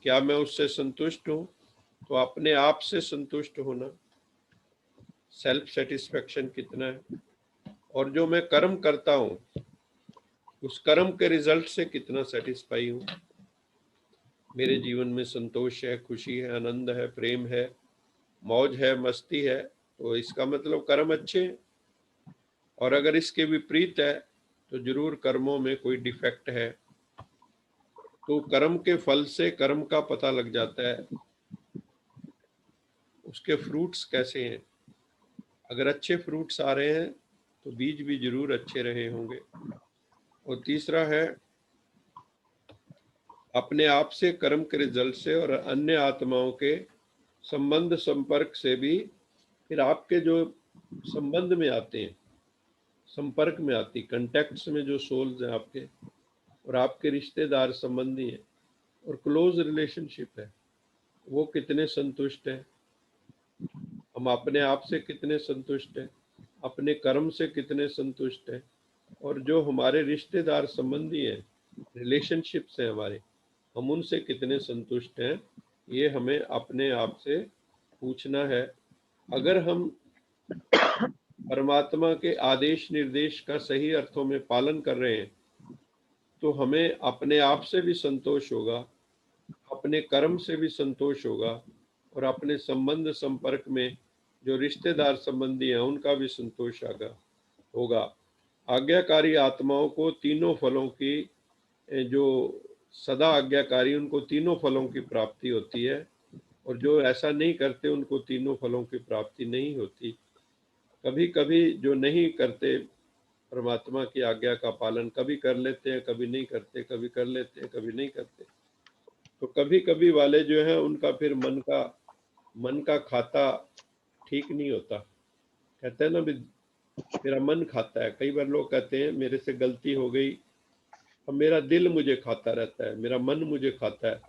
क्या मैं उससे संतुष्ट हूँ? तो अपने आप से संतुष्ट होना, सेल्फ सेटिस्फेक्शन कितना है। और जो मैं कर्म करता हूँ उस कर्म के रिजल्ट से कितना सेटिस्फाई हूँ, मेरे जीवन में संतोष है, खुशी है, आनंद है, प्रेम है, मौज है, मस्ती है, तो इसका मतलब कर्म अच्छे हैं। और अगर इसके विपरीत है तो जरूर कर्मों में कोई डिफेक्ट है। तो कर्म के फल से कर्म का पता लग जाता है, उसके फ्रूट्स कैसे हैं। अगर अच्छे फ्रूट्स आ रहे हैं तो बीज भी जरूर अच्छे रहे होंगे। और तीसरा है अपने आप से, कर्म के रिजल्ट से और अन्य आत्माओं के संबंध संपर्क से भी। फिर आपके जो संबंध में आते हैं, संपर्क में आती, कंटेक्ट्स में जो सोल्स हैं आपके, और आपके रिश्तेदार संबंधी हैं और क्लोज रिलेशनशिप है, वो कितने संतुष्ट हैं, हम अपने आप से कितने संतुष्ट हैं, अपने कर्म से कितने संतुष्ट हैं, और जो हमारे रिश्तेदार संबंधी हैं, रिलेशनशिप्स हैं हमारे, हम उनसे कितने संतुष्ट हैं, ये हमें अपने आप से पूछना है। अगर हम परमात्मा के आदेश निर्देश का सही अर्थों में पालन कर रहे हैं तो हमें अपने आप से भी संतोष होगा, अपने कर्म से भी संतोष होगा और अपने संबंध संपर्क में जो रिश्तेदार संबंधी हैं उनका भी संतोष होगा। आज्ञाकारी आत्माओं को तीनों फलों की, जो सदा आज्ञाकारी, उनको तीनों फलों की प्राप्ति होती है, और जो ऐसा नहीं करते उनको तीनों फलों की प्राप्ति नहीं होती। कभी कभी जो नहीं करते परमात्मा की आज्ञा का पालन, कभी कर लेते हैं, कभी नहीं करते, कभी कर लेते हैं, कभी नहीं करते, तो कभी कभी वाले जो है उनका फिर मन का खाता ठीक नहीं होता। कहते हैं ना भी, मेरा मन खाता है। कई बार लोग कहते हैं मेरे से गलती हो गई, अब मेरा दिल मुझे खाता रहता है, मेरा मन मुझे खाता है।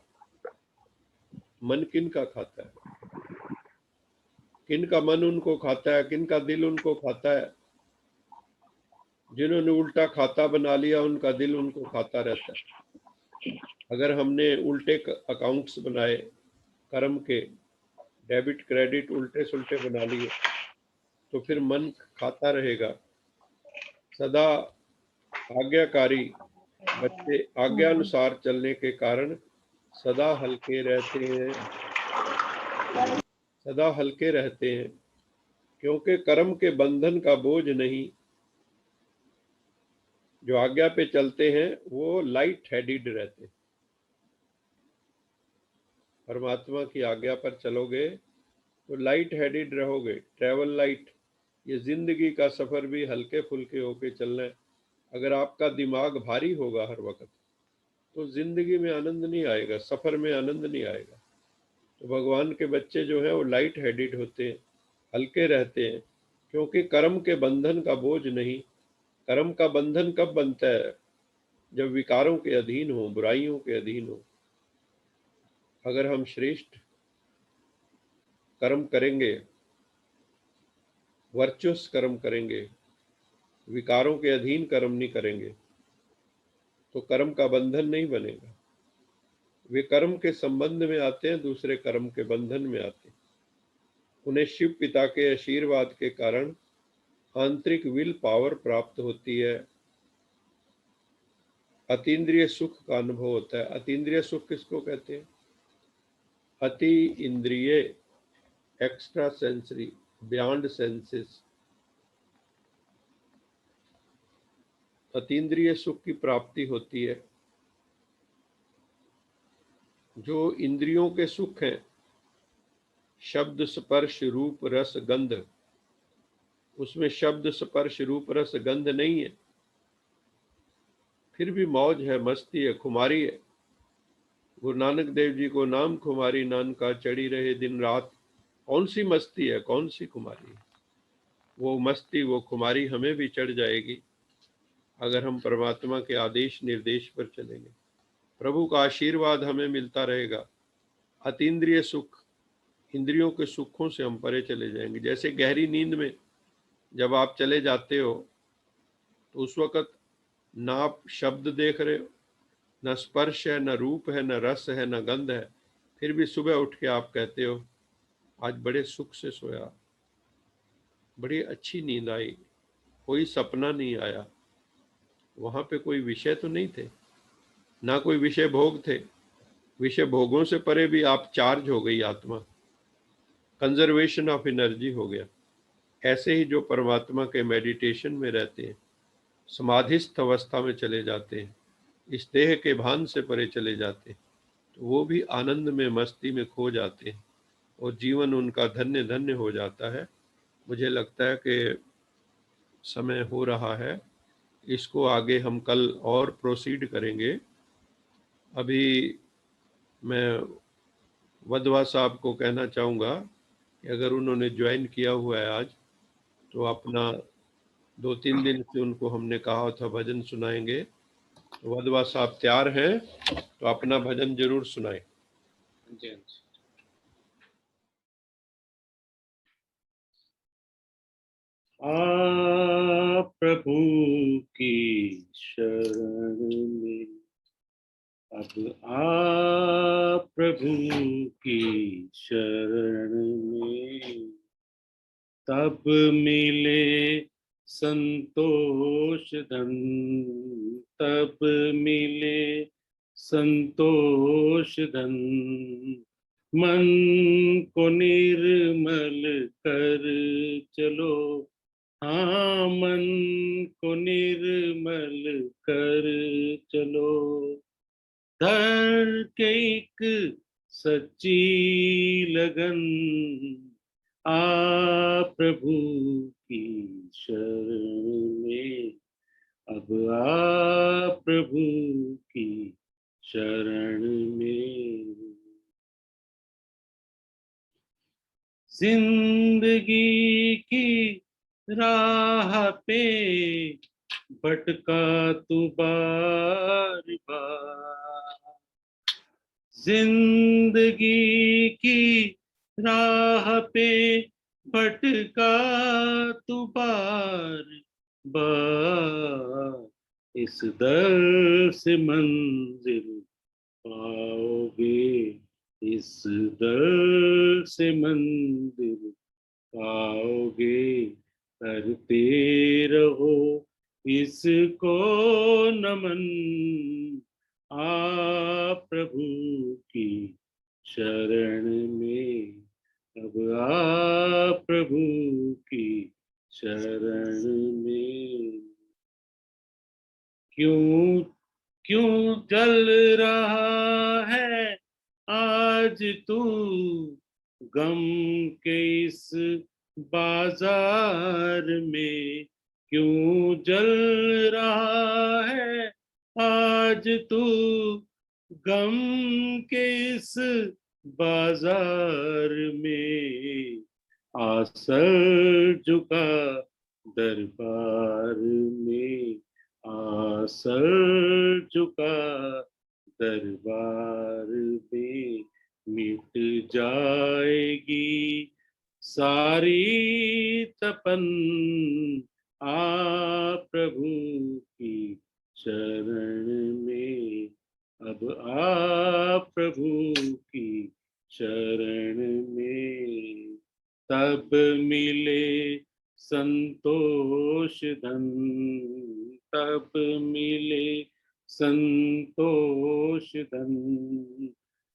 मन किन का खाता है? किन का मन उनको खाता है, किन का दिल उनको खाता है? जिन्होंने उल्टा खाता बना लिया उनका दिल उनको खाता रहता है। अगर हमने उल्टे अकाउंट्स बनाए कर्म के, डेबिट क्रेडिट उल्टे सुल्टे बना लिए, तो फिर मन खाता रहेगा। सदा आज्ञाकारी बच्चे आज्ञा अनुसार चलने के कारण सदा हल्के रहते हैं, सदा हल्के रहते हैं, क्योंकि कर्म के बंधन का बोझ नहीं। जो आज्ञा पे चलते हैं वो लाइट हेडेड रहते हैं। परमात्मा की आज्ञा पर चलोगे तो लाइट हेडेड रहोगे, ट्रेवल लाइट। ये जिंदगी का सफर भी हल्के फुल्के होके चलना है। अगर आपका दिमाग भारी होगा हर वक्त तो जिंदगी में आनंद नहीं आएगा, सफर में आनंद नहीं आएगा। तो भगवान के बच्चे जो है वो लाइट हेडेड होते हैं, हल्के रहते हैं, क्योंकि कर्म के बंधन का बोझ नहीं। कर्म का बंधन कब बनता है? जब विकारों के अधीन हो, बुराइयों के अधीन हो। अगर हम श्रेष्ठ कर्म करेंगे, वर्चुअस कर्म करेंगे, विकारों के अधीन कर्म नहीं करेंगे, तो कर्म का बंधन नहीं बनेगा। वे कर्म के संबंध में आते हैं, दूसरे कर्म के बंधन में आते हैं। उन्हें शिव पिता के आशीर्वाद के कारण आंतरिक विल पावर प्राप्त होती है, अतीन्द्रिय सुख का अनुभव होता है। अतीन्द्रिय सुख किसको कहते हैं? अति इंद्रिय, एक्स्ट्रा सेंसरी, बियॉन्ड सेंसेस। अतीन्द्रिय सुख की प्राप्ति होती है। जो इंद्रियों के सुख हैं, शब्द स्पर्श रूप रस गंध, उसमें शब्द स्पर्श रूप रस गंध नहीं है, फिर भी मौज है, मस्ती है, खुमारी है। गुरु नानक देव जी को नाम खुमारी नानका चढ़ी रहे दिन रात। कौन सी मस्ती है, कौन सी खुमारी है? वो मस्ती, वो खुमारी हमें भी चढ़ जाएगी अगर हम परमात्मा के आदेश निर्देश पर चलेंगे। प्रभु का आशीर्वाद हमें मिलता रहेगा। अतीन्द्रिय सुख, इंद्रियों के सुखों से हम परे चले जाएंगे। जैसे गहरी नींद में जब आप चले जाते हो तो उस वक्त ना आप शब्द देख रहे हो, न स्पर्श है, न रूप है, न रस है, न गंध है, फिर भी सुबह उठ के आप कहते हो आज बड़े सुख से सोया, बड़ी अच्छी नींद आई, कोई सपना नहीं आया। वहां पे कोई विषय तो नहीं थे, ना कोई विषय भोग थे। विषय भोगों से परे भी आप चार्ज हो गई आत्मा, कंजर्वेशन ऑफ एनर्जी हो गया। ऐसे ही जो परमात्मा के मेडिटेशन में रहते हैं, समाधिस्थ अवस्था में चले जाते हैं, इस देह के भान से परे चले जाते हैं, तो वो भी आनंद में, मस्ती में खो जाते हैं और जीवन उनका धन्य धन्य हो जाता है। मुझे लगता है कि समय हो रहा है, इसको आगे हम कल और प्रोसीड करेंगे। अभी मैं वधवा साहब को कहना चाहूँगा कि अगर उन्होंने ज्वाइन किया हुआ है आज, तो अपना 2-3 दिन से उनको हमने कहा था भजन सुनाएंगे, तो वधवा साहब तैयार हैं तो अपना भजन जरूर सुनाएं। जी। आ प्रभु की शरण में, अब आ प्रभु की शरण में, तब मिले संतोष धन, तब मिले संतोष धन, मन को निर्मल कर चलो, हाँ मन को निर्मल कर चलो, धर के एक सच्ची लगन, आ प्रभु की शरण में, अब आ प्रभु की शरण में। जिंदगी की राह पे भटका तू बार बार, जिंदगी की राह पे भटका तू बार बार, इस दर से मंजिल पाओगे, इस दर से मंदिर पाओगे, करते रहो इसको नमन, आ प्रभु की शरण में, अब आ प्रभु की शरण में। क्यों क्यों जल रहा है आज तू गम के इस बाजार में, क्यों जल रहा है आज तू गम के इस बाजार में, आसर झुका दरबार में, आसर झुका दरबार में, मिट जाएगी सारी तपन, आ प्रभु की शरण में, अब आ प्रभु की शरण में, तब मिले संतोष धन, तब मिले संतोष धन,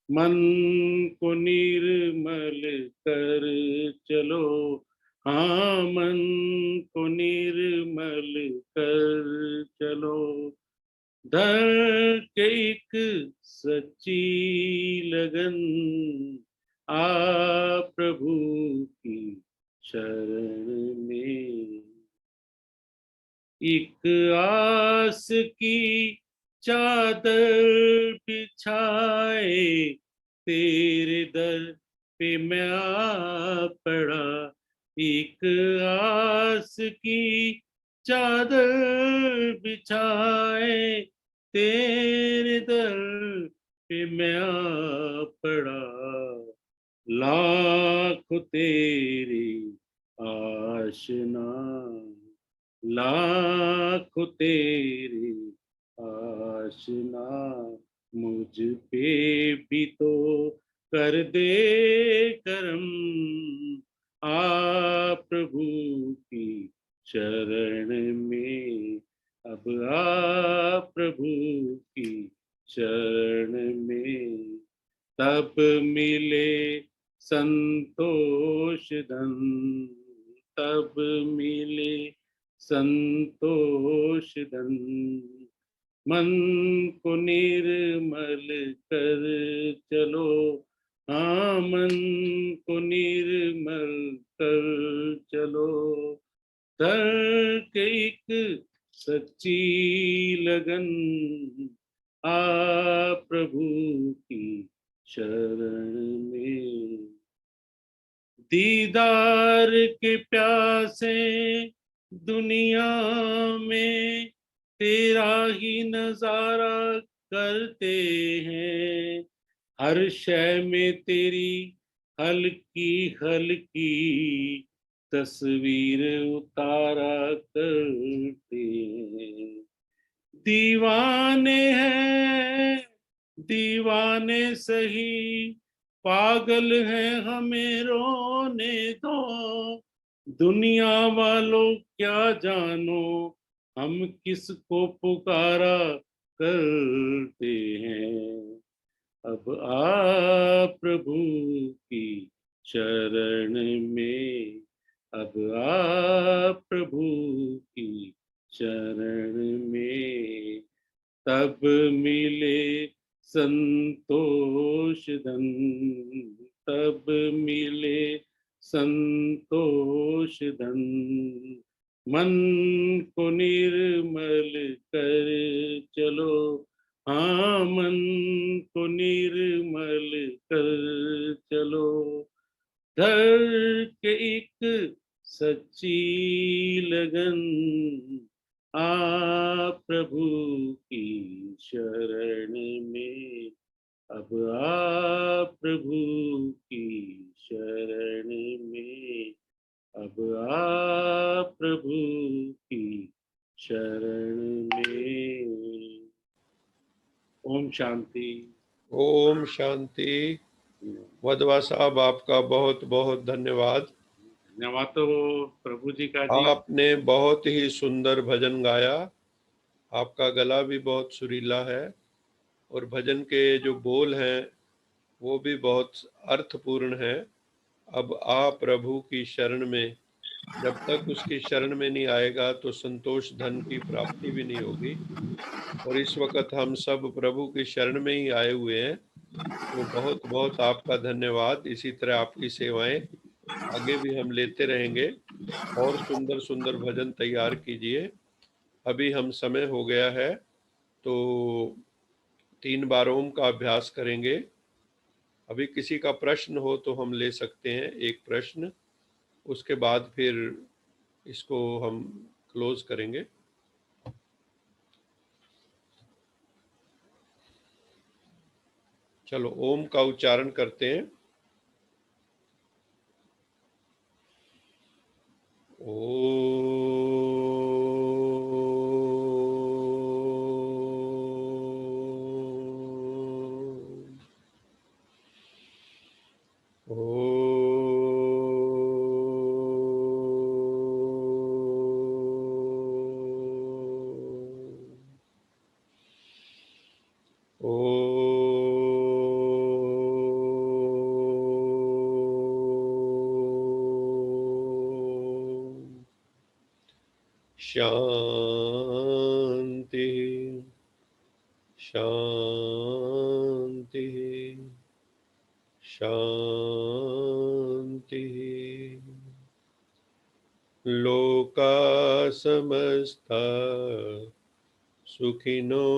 मन को निर्मल कर चलो, हाँ मन को निर्मल कर चलो, धर के एक सच्ची लगन, आ प्रभु की शरण में, एक आस की चादर बिछाए तेरे दर पे मैं आ पड़ा, एक आस की चादर बिछाए तेरे दर पे मैं आ पड़ा, लाख तेरी आशना, लाख तेरी आशना, मुझ पे भी तो कर दे करम, आ प्रभु की शरण में, अब आ प्रभु की शरण में, तब मिले संतोष धन, तब मिले संतोष धन, मन को निर्मल कर चलो, हाँ मन को निर्मल कर चलो, धर के एक सच्ची लगन, आ प्रभु की शरण में, दीदार के प्यासे दुनिया में तेरा ही नजारा करते हैं, हर शय में तेरी हल्की हल्की तस्वीर उतारा करते हैं। दीवाने हैं दीवाने सही, पागल हैं हमें रोने दो। दुनिया वालों क्या जानो, हम किसको पुकारा करते हैं। अब आ प्रभु की शरण में, अब आ प्रभु की शरण में, तब मिले संतोष धन, तब मिले संतोष धन। मन को निर्मल कर चलो, हाँ मन को निर्मल कर चलो। धर के एक सच्ची लगन, आ प्रभु की शरण में, अब आ प्रभु की शरण में, अब आ प्रभु की शरण में। ओम शांति। ओम शांति। वधवा साहब, आपका बहुत बहुत धन्यवाद। धन्यवाद तो प्रभु जी का जी। आपने बहुत ही सुंदर भजन गाया। आपका गला भी बहुत सुरीला है और भजन के जो बोल हैं वो भी बहुत अर्थपूर्ण है। अब आ प्रभु की शरण में, जब तक उसकी शरण में नहीं आएगा तो संतोष धन की प्राप्ति भी नहीं होगी। और इस वक्त हम सब प्रभु की शरण में ही आए हुए हैं, तो बहुत बहुत आपका धन्यवाद। इसी तरह आपकी सेवाएं आगे भी हम लेते रहेंगे और सुंदर सुंदर भजन तैयार कीजिए। अभी हम समय हो गया है तो 3 बार ओम का अभ्यास करेंगे। अभी किसी का प्रश्न हो तो हम ले सकते हैं, एक प्रश्न, उसके बाद फिर इसको हम क्लोज करेंगे। चलो ओम का उच्चारण करते हैं। शांति शांति शांति। लोका समस्ता सुखिनो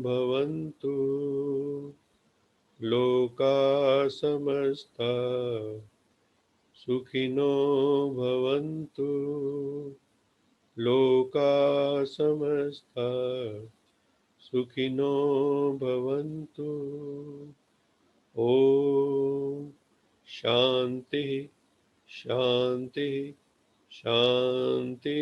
भवन्तु, लोका समस्ता सुखिनो भवन्तु, लोका समस्ता सुखिनो भवन्तु। ओम शांति शांति शांति।